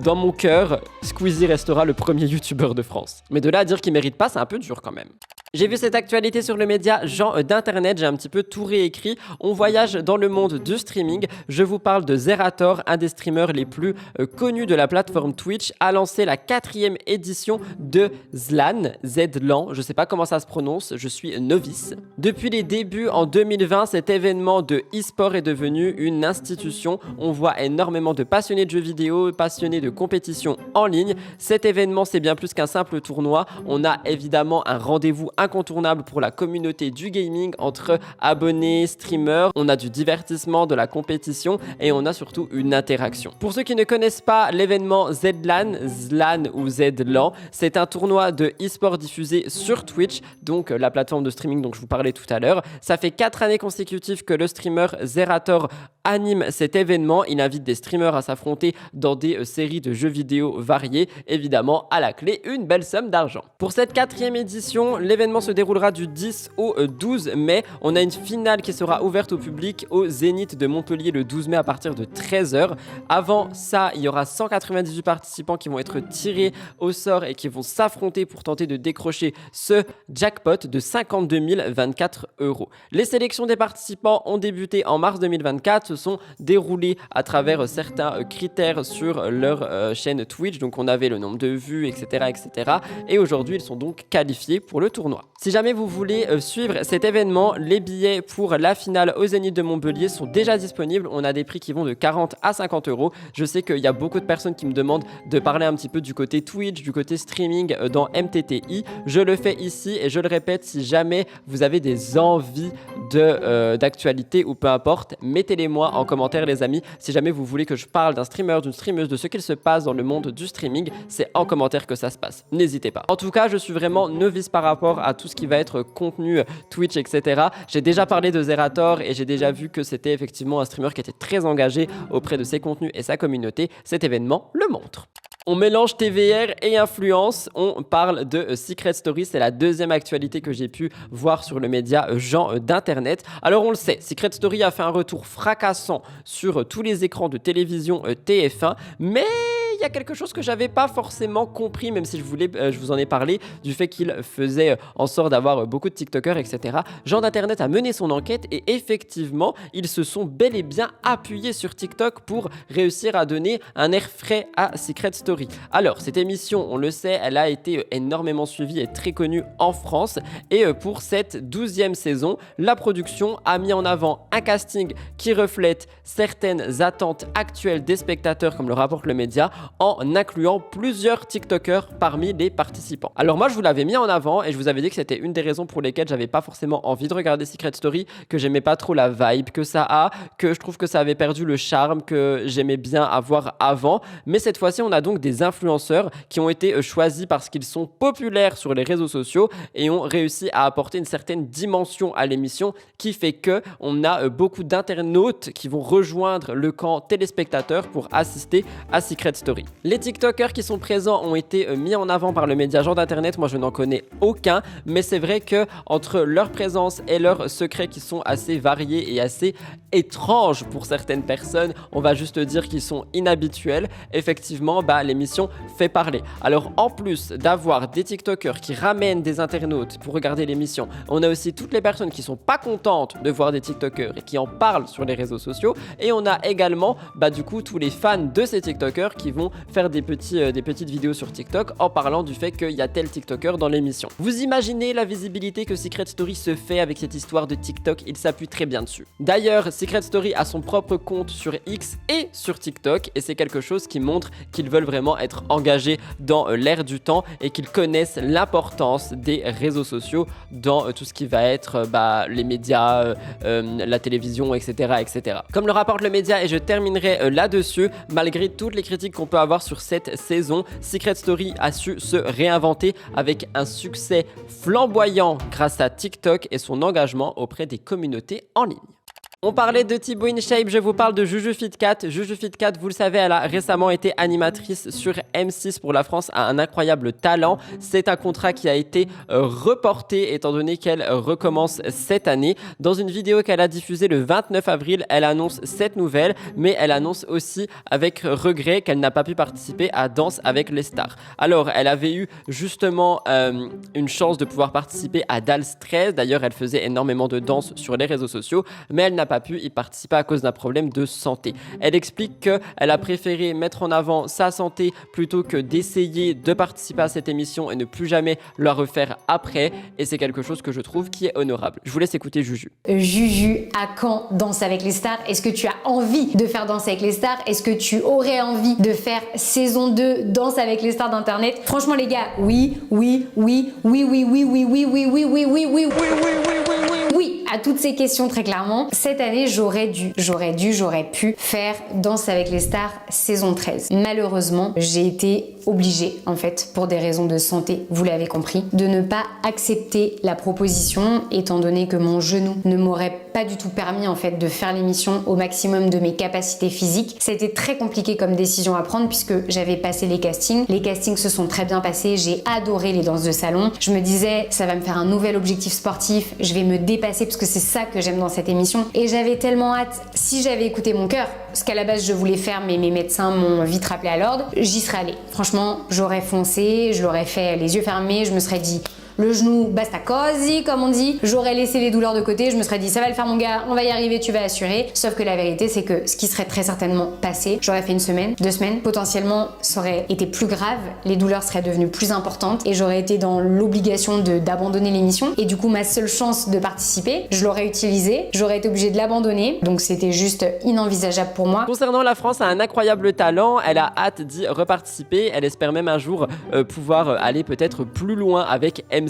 dans mon cœur, Squeezie restera le premier YouTuber de France. Mais de là à dire qu'il mérite pas, c'est un peu dur quand même. J'ai vu cette actualité sur le média Jean d'Internet, j'ai un petit peu tout réécrit. On voyage dans le monde du streaming. Je vous parle de Zerator, un des streamers les plus connus de la plateforme Twitch, a lancé la 4e édition de Zlan, Zlan, je sais pas comment ça se prononce, je suis novice. Depuis les débuts en 2020, cet événement de e-sport est devenu une institution. On voit énormément de passionnés de jeux vidéo, passionnés de compétition en ligne. Cet événement, c'est bien plus qu'un simple tournoi. On a évidemment un rendez-vous incontournable pour la communauté du gaming entre abonnés, streamers. On a du divertissement, de la compétition et on a surtout une interaction. Pour ceux qui ne connaissent pas l'événement Zlan, Zlan ou Zlan, c'est un tournoi de e-sport diffusé sur Twitch, donc la plateforme de streaming dont je vous parlais tout à l'heure. Ça fait 4 années consécutives que le streamer Zerator anime cet événement. Il invite des streamers à s'affronter dans des séries de jeux vidéo variées. Évidemment, à la clé, une belle somme d'argent. Pour cette 4e édition, l'événement se déroulera du 10 au 12 mai. On a une finale qui sera ouverte au public au Zénith de Montpellier le 12 mai à partir de 13h. Avant ça, il y aura 198 participants qui vont être tirés au sort et qui vont s'affronter pour tenter de décrocher ce jackpot de 52 024 €. Les sélections des participants ont débuté en mars 2024, se sont déroulées à travers certains critères sur leur chaîne Twitch. Donc on avait le nombre de vues, etc. Et aujourd'hui, ils sont donc qualifiés pour le tournoi. Si jamais vous voulez suivre cet événement, les billets pour la finale au Zénith de Montpellier sont déjà disponibles. On a des prix qui vont de 40 à 50 €. Je sais qu'il y a beaucoup de personnes qui me demandent de parler un petit peu du côté Twitch, du côté streaming dans MTTI. Je le fais ici et je le répète, si jamais vous avez des envies d'actualité ou peu importe, mettez-les moi en commentaire les amis. Si jamais vous voulez que je parle d'un streamer, d'une streameuse, de ce qu'il se passe dans le monde du streaming, c'est en commentaire que ça se passe. N'hésitez pas. En tout cas, je suis vraiment novice par rapport à tout ce qui va être contenu Twitch, etc. J'ai déjà parlé de Zerator et j'ai déjà vu que c'était effectivement un streamer qui était très engagé auprès de ses contenus et sa communauté. Cet événement le montre. On mélange TVR et influence, on parle de Secret Story, c'est la 2e actualité que j'ai pu voir sur le média Jean d'Internet. Alors on le sait, Secret Story a fait un retour fracassant sur tous les écrans de télévision TF1, mais il y a quelque chose que j'avais pas forcément compris, même si je vous en ai parlé, du fait qu'il faisait en sorte d'avoir beaucoup de TikTokers, etc. Jean d'Internet a mené son enquête et effectivement, ils se sont bel et bien appuyés sur TikTok pour réussir à donner un air frais à Secret Story. Alors, cette émission, on le sait, elle a été énormément suivie et très connue en France. Et pour cette 12e saison, la production a mis en avant un casting qui reflète certaines attentes actuelles des spectateurs, comme le rapporte le média, en incluant plusieurs TikTokers parmi les participants. Alors moi, je vous l'avais mis en avant et je vous avais dit que c'était une des raisons pour lesquelles j'avais pas forcément envie de regarder Secret Story, que j'aimais pas trop la vibe que ça a, que je trouve que ça avait perdu le charme que j'aimais bien avoir avant. Mais cette fois-ci, on a donc des influenceurs qui ont été choisis parce qu'ils sont populaires sur les réseaux sociaux et ont réussi à apporter une certaine dimension à l'émission qui fait que on a beaucoup d'internautes qui vont rejoindre le camp téléspectateurs pour assister à Secret Story. Les TikTokers qui sont présents ont été mis en avant par le média Jean d'Internet. Moi, je n'en connais aucun, mais c'est vrai que entre leur présence et leurs secrets qui sont assez variés et assez étranges pour certaines personnes, on va juste dire qu'ils sont inhabituels. Effectivement, l'émission fait parler. Alors, en plus d'avoir des TikTokers qui ramènent des internautes pour regarder l'émission, on a aussi toutes les personnes qui sont pas contentes de voir des TikTokers et qui en parlent sur les réseaux sociaux. Et on a également, du coup, tous les fans de ces TikTokers qui vont faire des petites vidéos sur TikTok en parlant du fait qu'il y a tel TikToker dans l'émission. Vous imaginez la visibilité que Secret Story se fait avec cette histoire de TikTok, il s'appuie très bien dessus. D'ailleurs, Secret Story a son propre compte sur X et sur TikTok et c'est quelque chose qui montre qu'ils veulent vraiment être engagés dans l'ère du temps et qu'ils connaissent l'importance des réseaux sociaux dans tout ce qui va être les médias, la télévision, etc. Comme le rapporte le média, et je terminerai là-dessus, malgré toutes les critiques qu'on peut avoir sur cette saison, Secret Story a su se réinventer avec un succès flamboyant grâce à TikTok et son engagement auprès des communautés en ligne. On parlait de Thibaut InShape, je vous parle de Juju Fitcat. Juju Fitcat, vous le savez, elle a récemment été animatrice sur M6 pour la France, a un incroyable talent. C'est un contrat qui a été reporté étant donné qu'elle recommence cette année. Dans une vidéo qu'elle a diffusée le 29 avril, elle annonce cette nouvelle, mais elle annonce aussi avec regret qu'elle n'a pas pu participer à Danse avec les stars. Alors, elle avait eu justement une chance de pouvoir participer à DALS 13. D'ailleurs, elle faisait énormément de danse sur les réseaux sociaux, mais elle n'a pas pu y participer à cause d'un problème de santé. Elle explique qu'elle a préféré mettre en avant sa santé plutôt que d'essayer de participer à cette émission et ne plus jamais la refaire après, et c'est quelque chose que je trouve qui est honorable. Je vous laisse écouter Juju. Juju, à quand Danse avec les stars? Est-ce que tu as envie de faire Danse avec les stars? Est-ce que tu aurais envie de faire saison 2 Danse avec les stars d'internet? Franchement les gars, oui, à toutes ces questions très clairement. Cette année, j'aurais pu faire Danse avec les stars saison 13. Malheureusement, j'ai été obligée, en fait, pour des raisons de santé, vous l'avez compris, de ne pas accepter la proposition, étant donné que mon genou ne m'aurait pas du tout permis, en fait, de faire l'émission au maximum de mes capacités physiques. C'était très compliqué comme décision à prendre puisque j'avais passé les castings. Les castings se sont très bien passés, j'ai adoré les danses de salon. Je me disais, ça va me faire un nouvel objectif sportif, je vais me dépasser parce que c'est ça que j'aime dans cette émission. Et j'avais tellement hâte, si j'avais écouté mon cœur, ce qu'à la base je voulais faire, mais mes médecins m'ont vite rappelé à l'ordre, j'y serais allée. Franchement, j'aurais foncé, je l'aurais fait les yeux fermés, je me serais dit le genou basta cosy comme on dit, j'aurais laissé les douleurs de côté, je me serais dit ça va le faire mon gars, on va y arriver, tu vas assurer. Sauf que la vérité c'est que ce qui serait très certainement passé, j'aurais fait 1 semaine, 2 semaines, potentiellement ça aurait été plus grave, les douleurs seraient devenues plus importantes et j'aurais été dans l'obligation d'abandonner l'émission, et du coup ma seule chance de participer, je l'aurais utilisée, j'aurais été obligée de l'abandonner, donc c'était juste inenvisageable pour moi. Concernant la France, a un incroyable talent, elle a hâte d'y reparticiper, elle espère même un jour pouvoir aller peut-être plus loin avec M6.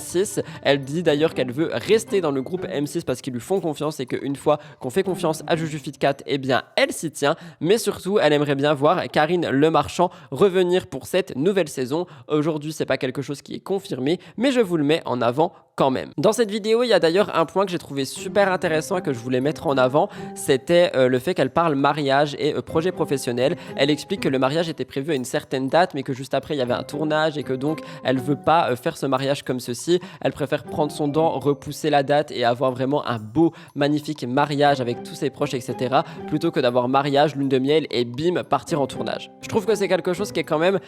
Elle dit d'ailleurs qu'elle veut rester dans le groupe M6 parce qu'ils lui font confiance et qu'une fois qu'on fait confiance à Juju Fitcat, eh bien elle s'y tient. Mais surtout, elle aimerait bien voir Karine Le Marchand revenir pour cette nouvelle saison. Aujourd'hui, c'est pas quelque chose qui est confirmé, mais je vous le mets en avant quand même. Dans cette vidéo, il y a d'ailleurs un point que j'ai trouvé super intéressant et que je voulais mettre en avant, c'était le fait qu'elle parle mariage et projet professionnel. Elle explique que le mariage était prévu à une certaine date, mais que juste après il y avait un tournage et que donc elle veut pas faire ce mariage comme ceci. Elle préfère prendre son temps, repousser la date et avoir vraiment un beau, magnifique mariage avec tous ses proches, etc. plutôt que d'avoir mariage, lune de miel et bim, partir en tournage. Je trouve que c'est quelque chose qui est quand même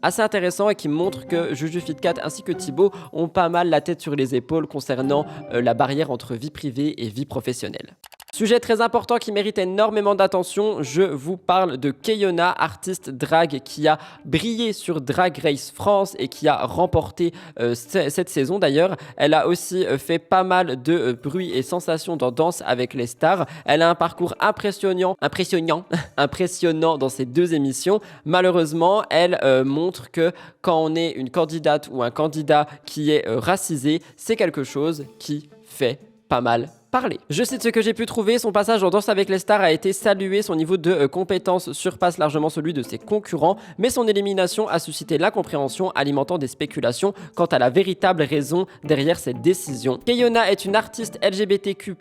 assez intéressant et qui montre que Juju Fitcat ainsi que Thibaut ont pas mal la tête sur les épaules concernant la barrière entre vie privée et vie professionnelle. Sujet très important qui mérite énormément d'attention, je vous parle de Keyona, artiste drag qui a brillé sur Drag Race France et qui a remporté cette saison d'ailleurs. Elle a aussi fait pas mal de bruit et sensations dans Danse avec les stars. Elle a un parcours impressionnant dans ces 2 émissions. Malheureusement, elle montre que quand on est une candidate ou un candidat qui est racisé, c'est quelque chose qui fait pas mal parler. Je cite ce que j'ai pu trouver, son passage en Danse avec les stars a été salué, son niveau de compétence surpasse largement celui de ses concurrents, mais son élimination a suscité l'incompréhension, alimentant des spéculations quant à la véritable raison derrière cette décision. Keyona est une artiste LGBTQ+,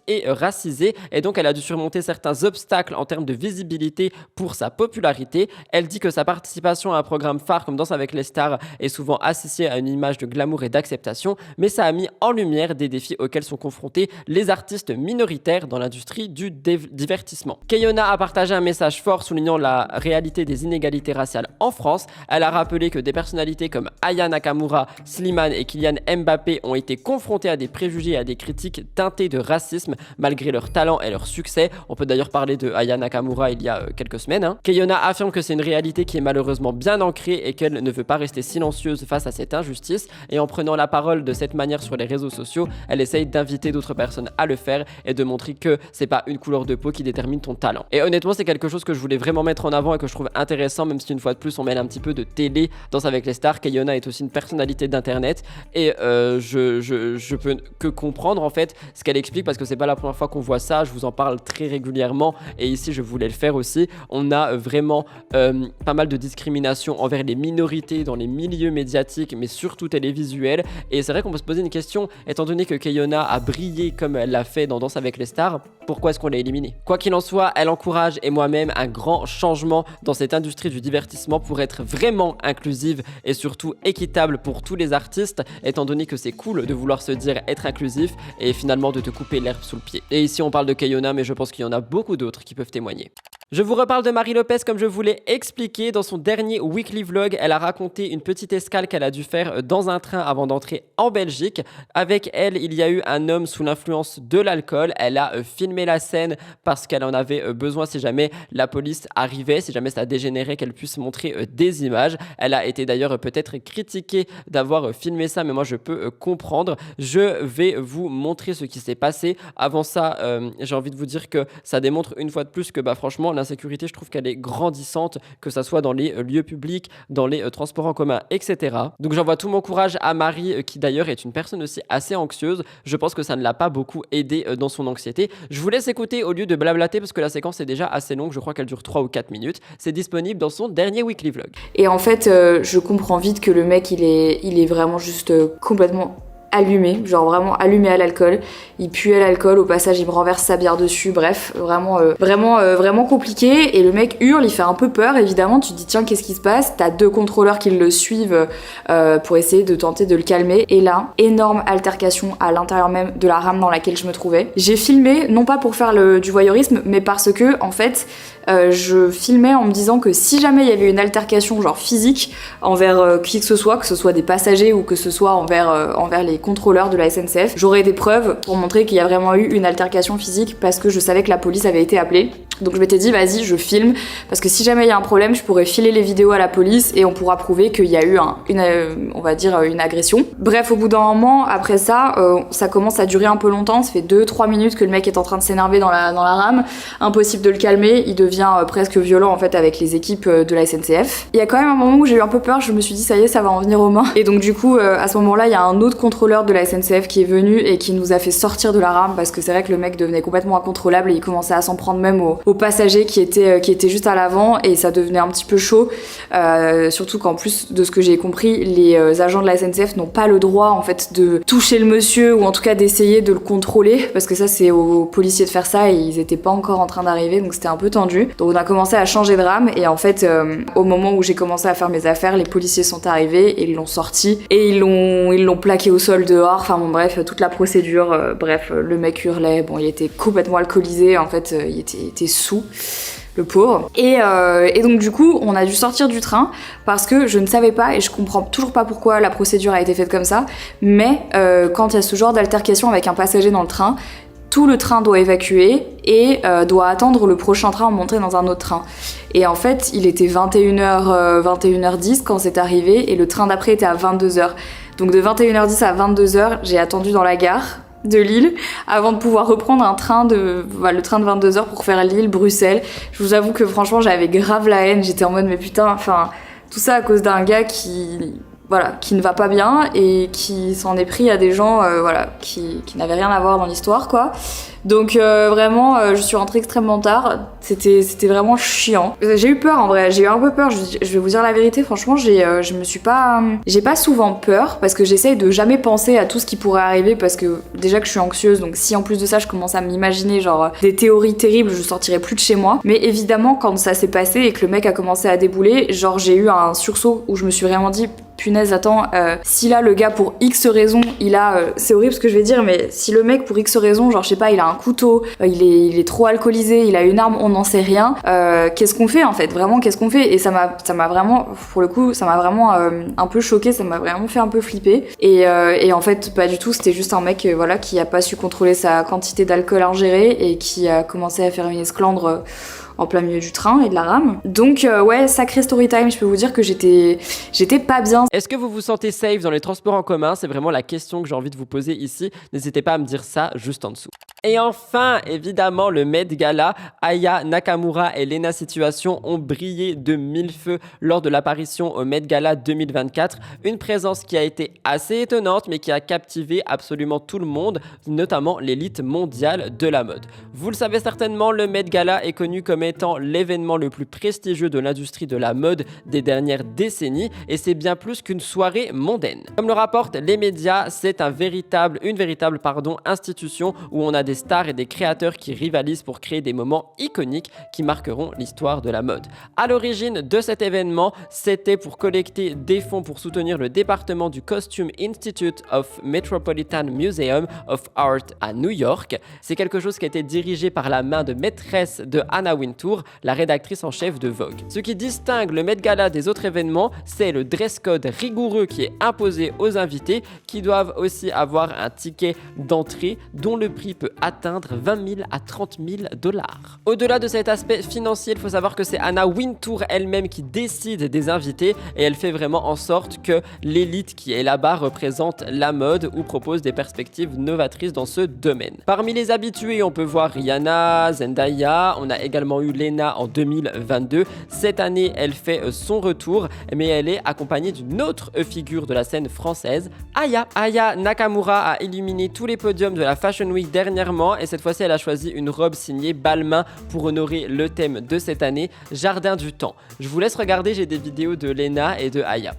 et racisée, et donc elle a dû surmonter certains obstacles en termes de visibilité pour sa popularité. Elle dit que sa participation à un programme phare comme Danse avec les stars est souvent associée à une image de glamour et d'acceptation, mais ça a mis en lumière des défis auxquels sont confrontés les artistes minoritaires dans l'industrie du divertissement. Keyona a partagé un message fort soulignant la réalité des inégalités raciales en France. Elle a rappelé que des personnalités comme Aya Nakamura, Slimane et Kylian Mbappé ont été confrontés à des préjugés et à des critiques teintées de racisme malgré leur talent et leur succès. On peut d'ailleurs parler de Aya Nakamura il y a quelques semaines. Keyona affirme que c'est une réalité qui est malheureusement bien ancrée et qu'elle ne veut pas rester silencieuse face à cette injustice. Et en prenant la parole de cette manière sur les réseaux sociaux, elle essaye d'inviter d'autres personnes à le faire et de montrer que c'est pas une couleur de peau qui détermine ton talent. Et honnêtement, c'est quelque chose que je voulais vraiment mettre en avant et que je trouve intéressant, même si une fois de plus on mêle un petit peu de télé, Danse avec les stars. Keyona est aussi une personnalité d'internet et je peux que comprendre en fait ce qu'elle explique parce que c'est pas la première fois qu'on voit ça, je vous en parle très régulièrement et ici je voulais le faire aussi. On a vraiment pas mal de discrimination envers les minorités dans les milieux médiatiques mais surtout télévisuels, et c'est vrai qu'on peut se poser une question étant donné que Keyona a brillé comme comme elle l'a fait dans Danse avec les stars, pourquoi est-ce qu'on l'a éliminée? Quoi qu'il en soit, elle encourage et moi-même un grand changement dans cette industrie du divertissement pour être vraiment inclusive et surtout équitable pour tous les artistes, étant donné que c'est cool de vouloir se dire être inclusif et finalement de te couper l'herbe sous le pied. Et ici on parle de Kayona, mais je pense qu'il y en a beaucoup d'autres qui peuvent témoigner. Je vous reparle de Marie Lopez comme je vous l'ai expliqué. Dans son dernier weekly vlog, elle a raconté une petite escale qu'elle a dû faire dans un train avant d'entrer en Belgique. Avec elle, il y a eu un homme sous l'influence de l'alcool. Elle a filmé la scène parce qu'elle en avait besoin si jamais la police arrivait, si jamais ça dégénérait, qu'elle puisse montrer des images. Elle a été d'ailleurs peut-être critiquée d'avoir filmé ça, mais moi je peux comprendre. Je vais vous montrer ce qui s'est passé. Avant ça, j'ai envie de vous dire que ça démontre une fois de plus que franchement, l'insécurité, je trouve qu'elle est grandissante, que ça soit dans les lieux publics, dans les transports en commun, etc. Donc j'envoie tout mon courage à Marie, qui d'ailleurs est une personne aussi assez anxieuse. Je pense que ça ne l'a pas beaucoup aidée dans son anxiété. Je vous laisse écouter au lieu de blablater parce que la séquence est déjà assez longue, je crois qu'elle dure 3 ou 4 minutes. C'est disponible dans son dernier weekly vlog. Et en fait, je comprends vite que le mec, il est vraiment juste complètement allumé, genre vraiment allumé à l'alcool. Il puait l'alcool, au passage il me renverse sa bière dessus, bref, vraiment compliqué. Et le mec hurle, il fait un peu peur évidemment, tu te dis tiens qu'est-ce qui se passe, t'as 2 contrôleurs qui le suivent pour essayer de tenter de le calmer. Et là, énorme altercation à l'intérieur même de la rame dans laquelle je me trouvais. J'ai filmé, non pas pour faire du voyeurisme, mais parce que en fait je filmais en me disant que si jamais il y avait une altercation genre physique envers qui que ce soit des passagers ou que ce soit envers les contrôleurs de la SNCF, j'aurais des preuves pour montrer qu'il y a vraiment eu une altercation physique parce que je savais que la police avait été appelée. Donc je m'étais dit vas-y je filme parce que si jamais il y a un problème je pourrais filer les vidéos à la police et on pourra prouver qu'il y a eu une agression. Bref, au bout d'un moment après ça, ça commence à durer un peu longtemps, ça fait 2-3 minutes que le mec est en train de s'énerver dans la rame, impossible de le calmer, il devient presque violent en fait avec les équipes de la SNCF. Il y a quand même un moment où j'ai eu un peu peur, je me suis dit ça y est ça va en venir aux mains. Et donc du coup à ce moment là il y a un autre contrôleur de la SNCF qui est venu et qui nous a fait sortir de la rame parce que c'est vrai que le mec devenait complètement incontrôlable et il commençait à s'en prendre même aux passagers qui étaient juste à l'avant et ça devenait un petit peu chaud, surtout qu'en plus de ce que j'ai compris, les agents de la SNCF n'ont pas le droit en fait de toucher le monsieur ou en tout cas d'essayer de le contrôler parce que ça c'est aux policiers de faire ça et ils étaient pas encore en train d'arriver donc c'était un peu tendu. Donc on a commencé à changer de rame et en fait au moment où j'ai commencé à faire mes affaires, les policiers sont arrivés et ils l'ont sorti et ils l'ont plaqué au sol dehors, enfin bon bref toute la procédure, bref le mec hurlait, bon il était complètement alcoolisé en fait, il était sous le pauvre. Et donc du coup on a dû sortir du train parce que je ne savais pas et je comprends toujours pas pourquoi la procédure a été faite comme ça, mais quand il y a ce genre d'altercation avec un passager dans le train, tout le train doit évacuer et doit attendre le prochain train en monter dans un autre train. Et en fait il était 21h10 quand c'est arrivé et le train d'après était à 22h. Donc de 21h10 à 22h j'ai attendu dans la gare de Lille avant de pouvoir reprendre le train de 22h pour faire Lille-Bruxelles. Je vous avoue que franchement j'avais grave la haine, j'étais en mode mais putain, enfin tout ça à cause d'un gars qui ne va pas bien et qui s'en est pris à des gens qui n'avaient rien à voir dans l'histoire quoi. Donc vraiment je suis rentrée extrêmement tard, c'était vraiment chiant. J'ai eu peur en vrai, j'ai eu un peu peur, je vais vous dire la vérité, franchement j'ai pas souvent peur parce que j'essaye de jamais penser à tout ce qui pourrait arriver parce que déjà que je suis anxieuse, donc si en plus de ça je commence à m'imaginer genre des théories terribles, je sortirai plus de chez moi. Mais évidemment quand ça s'est passé et que le mec a commencé à débouler, genre j'ai eu un sursaut où je me suis vraiment dit punaise attends, si là le gars pour X raison il a, c'est horrible ce que je vais dire mais si le mec pour X raison genre je sais pas il a un couteau, il est trop alcoolisé, il a une arme, on n'en sait rien, qu'est-ce qu'on fait en fait, vraiment qu'est-ce qu'on fait? Et ça m'a vraiment, pour le coup ça m'a vraiment un peu choqué, ça m'a vraiment fait un peu flipper et en fait pas du tout, c'était juste un mec qui a pas su contrôler sa quantité d'alcool ingéré et qui a commencé à faire une esclandre en plein milieu du train et de la rame. Donc ouais, sacré story time, je peux vous dire que j'étais pas bien. Est-ce que vous vous sentez safe dans les transports en commun? C'est vraiment la question que j'ai envie de vous poser ici. N'hésitez pas à me dire ça juste en dessous. Et enfin, évidemment, le Met Gala. Aya Nakamura et Lena Situation ont brillé de mille feux lors de l'apparition au Met Gala 2024. Une présence qui a été assez étonnante, mais qui a captivé absolument tout le monde, notamment l'élite mondiale de la mode. Vous le savez certainement, le Met Gala est connu comme étant l'événement le plus prestigieux de l'industrie de la mode des dernières décennies et c'est bien plus qu'une soirée mondaine. Comme le rapportent les médias, c'est une véritable institution où on a des stars et des créateurs qui rivalisent pour créer des moments iconiques qui marqueront l'histoire de la mode. À l'origine de cet événement, c'était pour collecter des fonds pour soutenir le département du Costume Institute of Metropolitan Museum of Art à New York. C'est quelque chose qui a été dirigé par la main de maîtresse de Anna Wintour, la rédactrice en chef de Vogue. Ce qui distingue le Met Gala des autres événements, c'est le dress code rigoureux qui est imposé aux invités, qui doivent aussi avoir un ticket d'entrée dont le prix peut atteindre 20 000 à 30 000 dollars. Au-delà de cet aspect financier, il faut savoir que c'est Anna Wintour elle-même qui décide des invités et elle fait vraiment en sorte que l'élite qui est là-bas représente la mode ou propose des perspectives novatrices dans ce domaine. Parmi les habitués, on peut voir Rihanna, Zendaya, on a également eu Lena en 2022. Cette année, elle fait son retour, mais elle est accompagnée d'une autre figure de la scène française, Aya. Aya Nakamura a illuminé tous les podiums de la Fashion Week dernièrement et cette fois-ci, elle a choisi une robe signée Balmain pour honorer le thème de cette année, Jardin du Temps. Je vous laisse regarder, j'ai des vidéos de Lena et de Aya.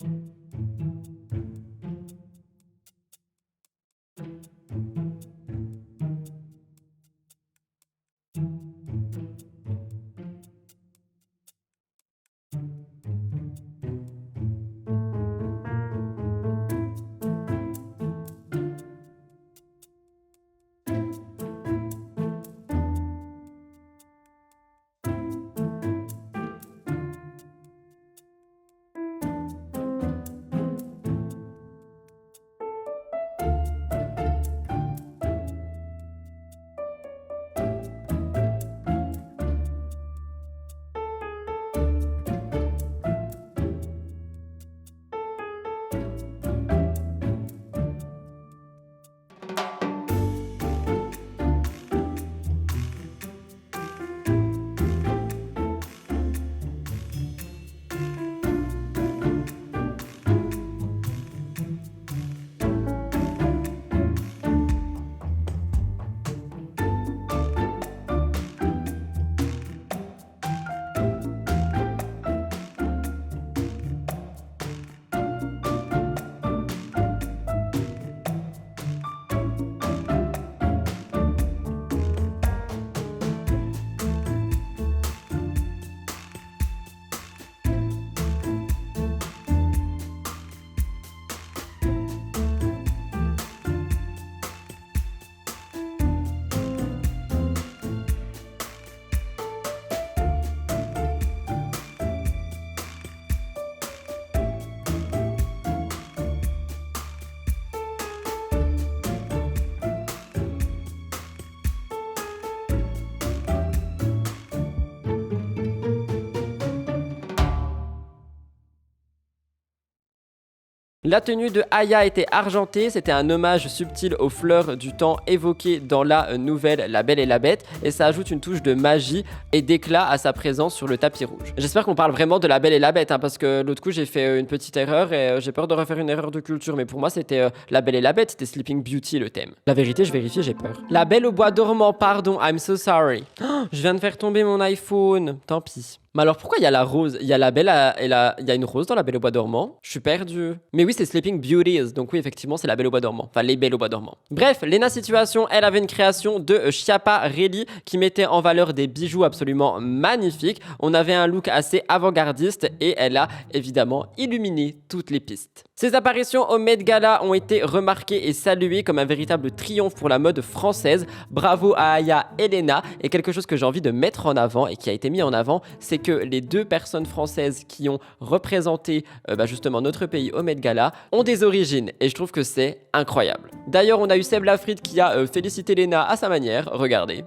La tenue de Aya était argentée, c'était un hommage subtil aux fleurs du temps évoquées dans la nouvelle La Belle et la Bête et ça ajoute une touche de magie et d'éclat à sa présence sur le tapis rouge. J'espère qu'on parle vraiment de La Belle et la Bête parce que l'autre coup j'ai fait une petite erreur et j'ai peur de refaire une erreur de culture mais pour moi c'était La Belle et la Bête, c'était Sleeping Beauty le thème. La vérité je vérifie, j'ai peur. La Belle au bois dormant, pardon, I'm so sorry. Oh, je viens de faire tomber mon iPhone, tant pis. Mais alors pourquoi il y a la rose? Il y a la belle il y a une rose dans La Belle au bois dormant. Je suis perdu. Mais oui, c'est Sleeping Beauties. Donc oui, effectivement, c'est La Belle au bois dormant. Enfin, les Belles au bois dormant. Bref, Lena Situation, elle avait une création de Schiaparelli qui mettait en valeur des bijoux absolument magnifiques. On avait un look assez avant-gardiste et elle a évidemment illuminé toutes les pistes. Ses apparitions au Met Gala ont été remarquées et saluées comme un véritable triomphe pour la mode française. Bravo à Aya et Lena. Et quelque chose que j'ai envie de mettre en avant et qui a été mis en avant, c'est que les deux personnes françaises qui ont représenté justement notre pays au Met Gala ont des origines et je trouve que c'est incroyable. D'ailleurs, on a eu Seb Lafrite qui a félicité Lena à sa manière, regardez.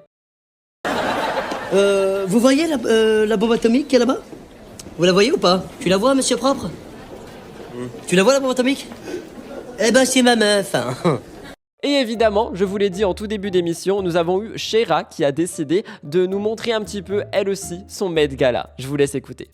Vous voyez la bombe atomique qui est là-bas? Vous la voyez ou pas? Tu la vois, monsieur propre? Tu la vois la bombe atomique? Eh ben c'est ma meuf hein. Et évidemment, je vous l'ai dit en tout début d'émission, nous avons eu Shera qui a décidé de nous montrer un petit peu, elle aussi, son Met Gala. Je vous laisse écouter.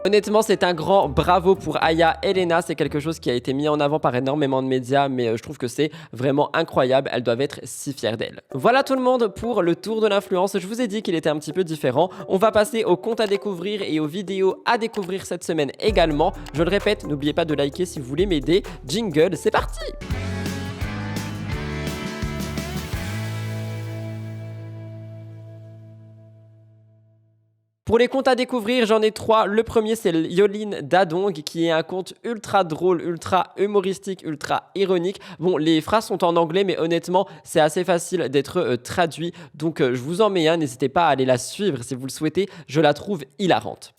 Honnêtement, c'est un grand bravo pour Aya Elena, c'est quelque chose qui a été mis en avant par énormément de médias, mais je trouve que c'est vraiment incroyable, elles doivent être si fières d'elle. Voilà tout le monde pour le tour de l'influence, je vous ai dit qu'il était un petit peu différent. On va passer aux comptes à découvrir et aux vidéos à découvrir cette semaine également. Je le répète, n'oubliez pas de liker si vous voulez m'aider. Jingle, c'est parti! Pour les comptes à découvrir, j'en ai 3. Le premier, c'est Yoline Dadong, qui est un compte ultra drôle, ultra humoristique, ultra ironique. Bon, les phrases sont en anglais, mais honnêtement, c'est assez facile d'être traduit. Donc, je vous en mets un. N'hésitez pas à aller la suivre si vous le souhaitez. Je la trouve hilarante.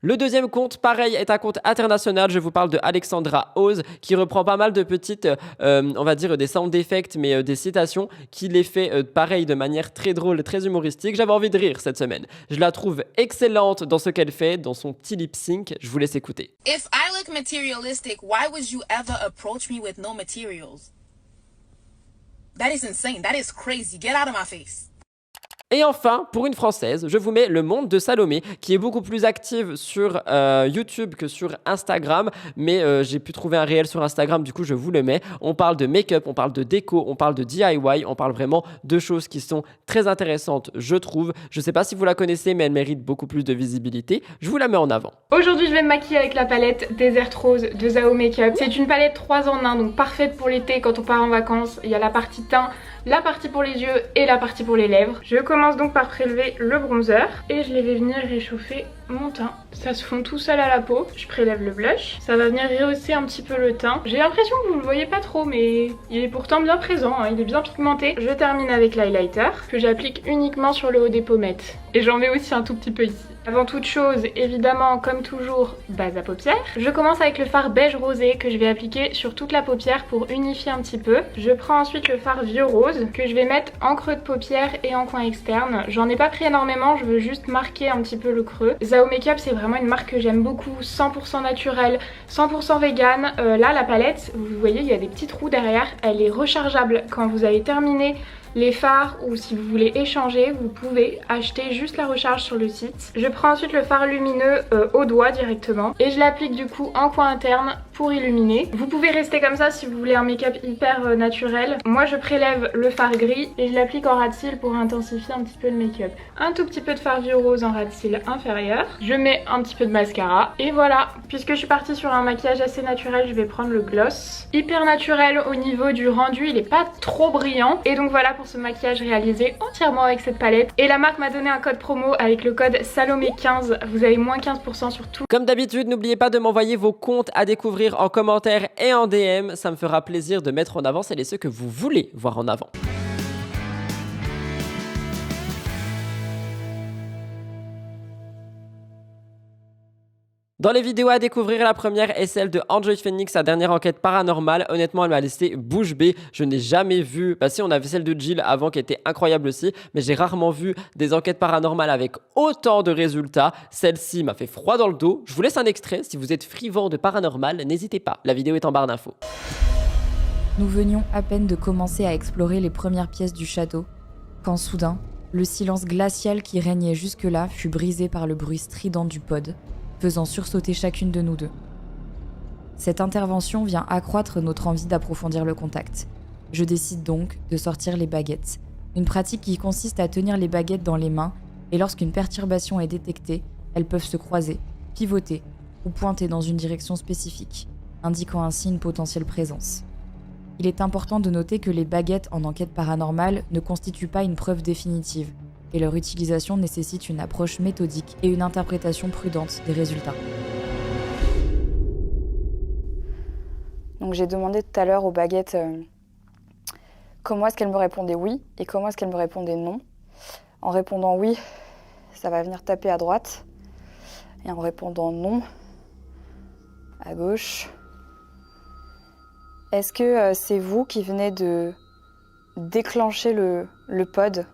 Le deuxième compte, pareil, est un compte international. Je vous parle de Alexandra Oz, qui reprend pas mal de petites, on va dire des sound effects, mais des citations, qui les fait pareil de manière très drôle, très humoristique. J'avais envie de rire cette semaine. Je la trouve excellente dans ce qu'elle fait, dans son petit lip sync. Je vous laisse écouter. If I look materialistic, why would you ever approach me with no materials? That is insane. That is crazy. Get out of my face. Et enfin, pour une française, je vous mets Le Monde de Salomé, qui est beaucoup plus active sur YouTube que sur Instagram, mais j'ai pu trouver un réel sur Instagram, du coup je vous le mets. On parle de make-up, on parle de déco, on parle de DIY, on parle vraiment de choses qui sont très intéressantes, je trouve. Je sais pas si vous la connaissez, mais elle mérite beaucoup plus de visibilité. Je vous la mets en avant. Aujourd'hui, je vais me maquiller avec la palette Desert Rose de Zao Makeup. C'est une palette 3 en 1, donc parfaite pour l'été quand on part en vacances. Il y a la partie teint, la partie pour les yeux et la partie pour les lèvres. Je commence donc par prélever le bronzer et je vais venir réchauffer mon teint. Ça se fond tout seul à la peau. Je prélève le blush. Ça va venir rehausser un petit peu le teint. J'ai l'impression que vous le voyez pas trop, mais il est pourtant bien présent, hein. Il est bien pigmenté. Je termine avec l'highlighter que j'applique uniquement sur le haut des pommettes. Et j'en mets aussi un tout petit peu ici. Avant toute chose, évidemment, comme toujours, base à paupières. Je commence avec le fard beige rosé que je vais appliquer sur toute la paupière pour unifier un petit peu. Je prends ensuite le fard vieux rose que je vais mettre en creux de paupière et en coin externe. J'en ai pas pris énormément, je veux juste marquer un petit peu le creux. Zao Makeup, c'est vraiment une marque que j'aime beaucoup, 100% naturelle, 100% vegan. Là, la palette, vous voyez, il y a des petits trous derrière. Elle est rechargeable quand vous avez terminé les fards ou si vous voulez échanger, vous pouvez acheter juste la recharge sur le site. Je prends ensuite le fard lumineux au doigt directement et je l'applique du coup en coin interne pour illuminer. Vous pouvez rester comme ça si vous voulez un make-up hyper naturel. Moi je prélève le fard gris et je l'applique en ras de cils pour intensifier un petit peu le make-up. Un tout petit peu de fard vieux rose en ras de cils inférieur. Je mets un petit peu de mascara et voilà. Puisque je suis partie sur un maquillage assez naturel, je vais prendre le gloss. Hyper naturel au niveau du rendu, il est pas trop brillant. Et donc voilà pour ce maquillage réalisé entièrement avec cette palette. Et la marque m'a donné un code promo avec le code Salomé15. Vous avez moins 15% sur tout. Comme d'habitude, n'oubliez pas de m'envoyer vos comptes à découvrir en commentaire et en DM. Ça me fera plaisir de mettre en avant celles et ceux que vous voulez voir en avant. Dans les vidéos à découvrir, la première est celle de Enjoy Phoenix, sa dernière enquête paranormale. Honnêtement, elle m'a laissé bouche bée. Je n'ai jamais vu... Bah si, on avait celle de Jill avant qui était incroyable aussi, mais j'ai rarement vu des enquêtes paranormales avec autant de résultats. Celle-ci m'a fait froid dans le dos. Je vous laisse un extrait. Si vous êtes friand de paranormal, n'hésitez pas. La vidéo est en barre d'infos. Nous venions à peine de commencer à explorer les premières pièces du château, quand soudain, le silence glacial qui régnait jusque-là fut brisé par le bruit strident du pod, faisant sursauter chacune de nous deux. Cette intervention vient accroître notre envie d'approfondir le contact. Je décide donc de sortir les baguettes, une pratique qui consiste à tenir les baguettes dans les mains et lorsqu'une perturbation est détectée, elles peuvent se croiser, pivoter ou pointer dans une direction spécifique, indiquant ainsi une potentielle présence. Il est important de noter que les baguettes en enquête paranormale ne constituent pas une preuve définitive, et leur utilisation nécessite une approche méthodique et une interprétation prudente des résultats. Donc j'ai demandé tout à l'heure aux baguettes comment est-ce qu'elles me répondaient oui et comment est-ce qu'elles me répondaient non. En répondant oui, ça va venir taper à droite, et en répondant non, à gauche. Est-ce que c'est vous qui venez de déclencher le pod ?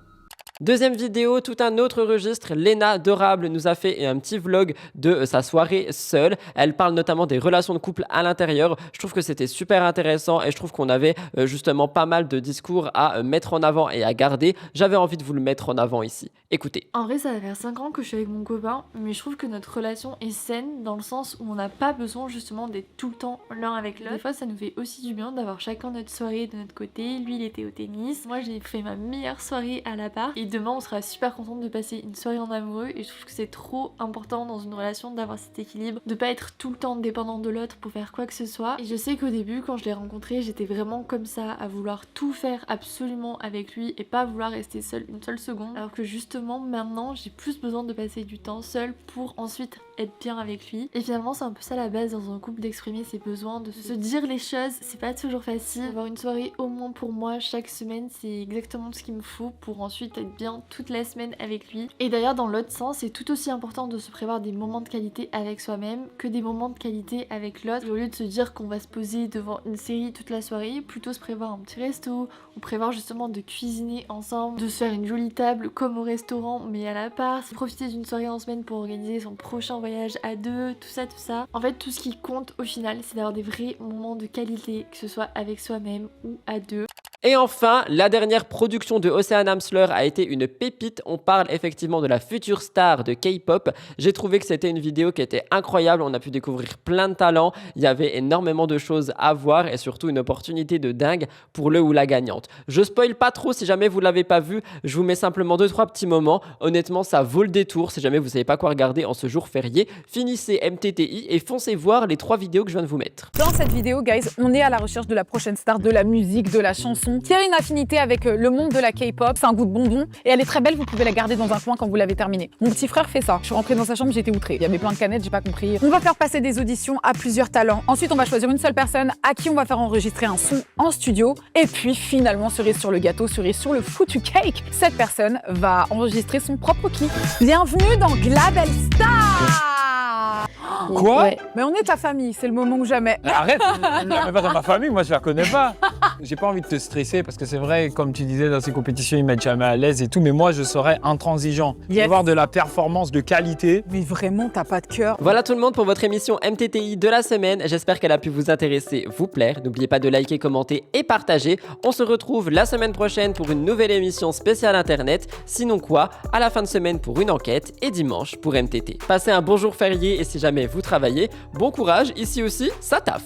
Deuxième vidéo, tout un autre registre. Léna Adorable nous a fait un petit vlog de sa soirée seule. Elle parle notamment des relations de couple à l'intérieur. Je trouve que c'était super intéressant et je trouve qu'on avait justement pas mal de discours à mettre en avant et à garder. J'avais envie de vous le mettre en avant ici. Écoutez. En vrai, ça va faire 5 ans que je suis avec mon copain, mais je trouve que notre relation est saine dans le sens où on n'a pas besoin justement d'être tout le temps l'un avec l'autre. Des fois, ça nous fait aussi du bien d'avoir chacun notre soirée de notre côté. Lui, il était au tennis. Moi, j'ai fait ma meilleure soirée à l'appart. Et demain, on sera super contente de passer une soirée en amoureux. Et je trouve que c'est trop important dans une relation d'avoir cet équilibre, de pas être tout le temps dépendant de l'autre pour faire quoi que ce soit. Et je sais qu'au début, quand je l'ai rencontré, j'étais vraiment comme ça, à vouloir tout faire absolument avec lui et pas vouloir rester seule une seule seconde. Alors que justement, maintenant, j'ai plus besoin de passer du temps seule pour ensuite être bien avec lui. Et finalement, c'est un peu ça la base dans un couple, d'exprimer ses besoins, de se dire les choses. C'est pas toujours facile. Avoir une soirée au moins pour moi chaque semaine, c'est exactement ce qu'il me faut pour ensuite être bien toute la semaine avec lui. Et d'ailleurs, dans l'autre sens, c'est tout aussi important de se prévoir des moments de qualité avec soi-même que des moments de qualité avec l'autre. Au lieu de se dire qu'on va se poser devant une série toute la soirée, plutôt se prévoir un petit resto ou prévoir justement de cuisiner ensemble, de se faire une jolie table comme au restaurant mais à l'appart, profiter d'une soirée en semaine pour organiser son prochain voyage à deux, tout ça. En fait, tout ce qui compte au final, c'est d'avoir des vrais moments de qualité, que ce soit avec soi-même ou à deux. Et enfin, la dernière production de Océane Hamsler a été une pépite. On parle effectivement de la future star de K-pop. J'ai trouvé que c'était une vidéo qui était incroyable. On a pu découvrir plein de talents. Il y avait énormément de choses à voir et surtout une opportunité de dingue pour le ou la gagnante. Je spoil pas trop si jamais vous l'avez pas vu. Je vous mets simplement 2-3 petits moments. Honnêtement, ça vaut le détour. Si jamais vous savez pas quoi regarder en ce jour férié, finissez MTTI et foncez voir les 3 vidéos que je viens de vous mettre. Dans cette vidéo, guys, on est à la recherche de la prochaine star de la musique, de la chanson, qui a une affinité avec le monde de la K-pop. C'est un goût de bonbon et elle est très belle, vous pouvez la garder dans un coin quand vous l'avez terminée. Mon petit frère fait ça. Je suis rentrée dans sa chambre, j'étais outrée. Il y avait plein de canettes, j'ai pas compris. On va faire passer des auditions à plusieurs talents. Ensuite, on va choisir une seule personne à qui on va faire enregistrer un son en studio. Et puis finalement, cerise sur le gâteau, cerise sur le foutu cake, cette personne va enregistrer son propre clip. Bienvenue dans Glabel Star. Quoi? Ouais. Mais on est ta famille, c'est le moment ou jamais. Arrête, ne mets pas dans ma famille, moi je la connais pas. J'ai pas envie de te stresser parce que c'est vrai, comme tu disais dans ces compétitions, ils mettent jamais à l'aise et tout, mais moi je serais intransigeant. Yes. Avoir de la performance de qualité. Mais vraiment, t'as pas de cœur. Voilà tout le monde pour votre émission MTTI de la semaine. J'espère qu'elle a pu vous intéresser, vous plaire. N'oubliez pas de liker, commenter et partager. On se retrouve la semaine prochaine pour une nouvelle émission spéciale internet. Sinon quoi, à la fin de semaine pour une enquête et dimanche pour MTT. Passez un bon jour férié et si jamais vous travaillez, bon courage, ici aussi, ça taffe.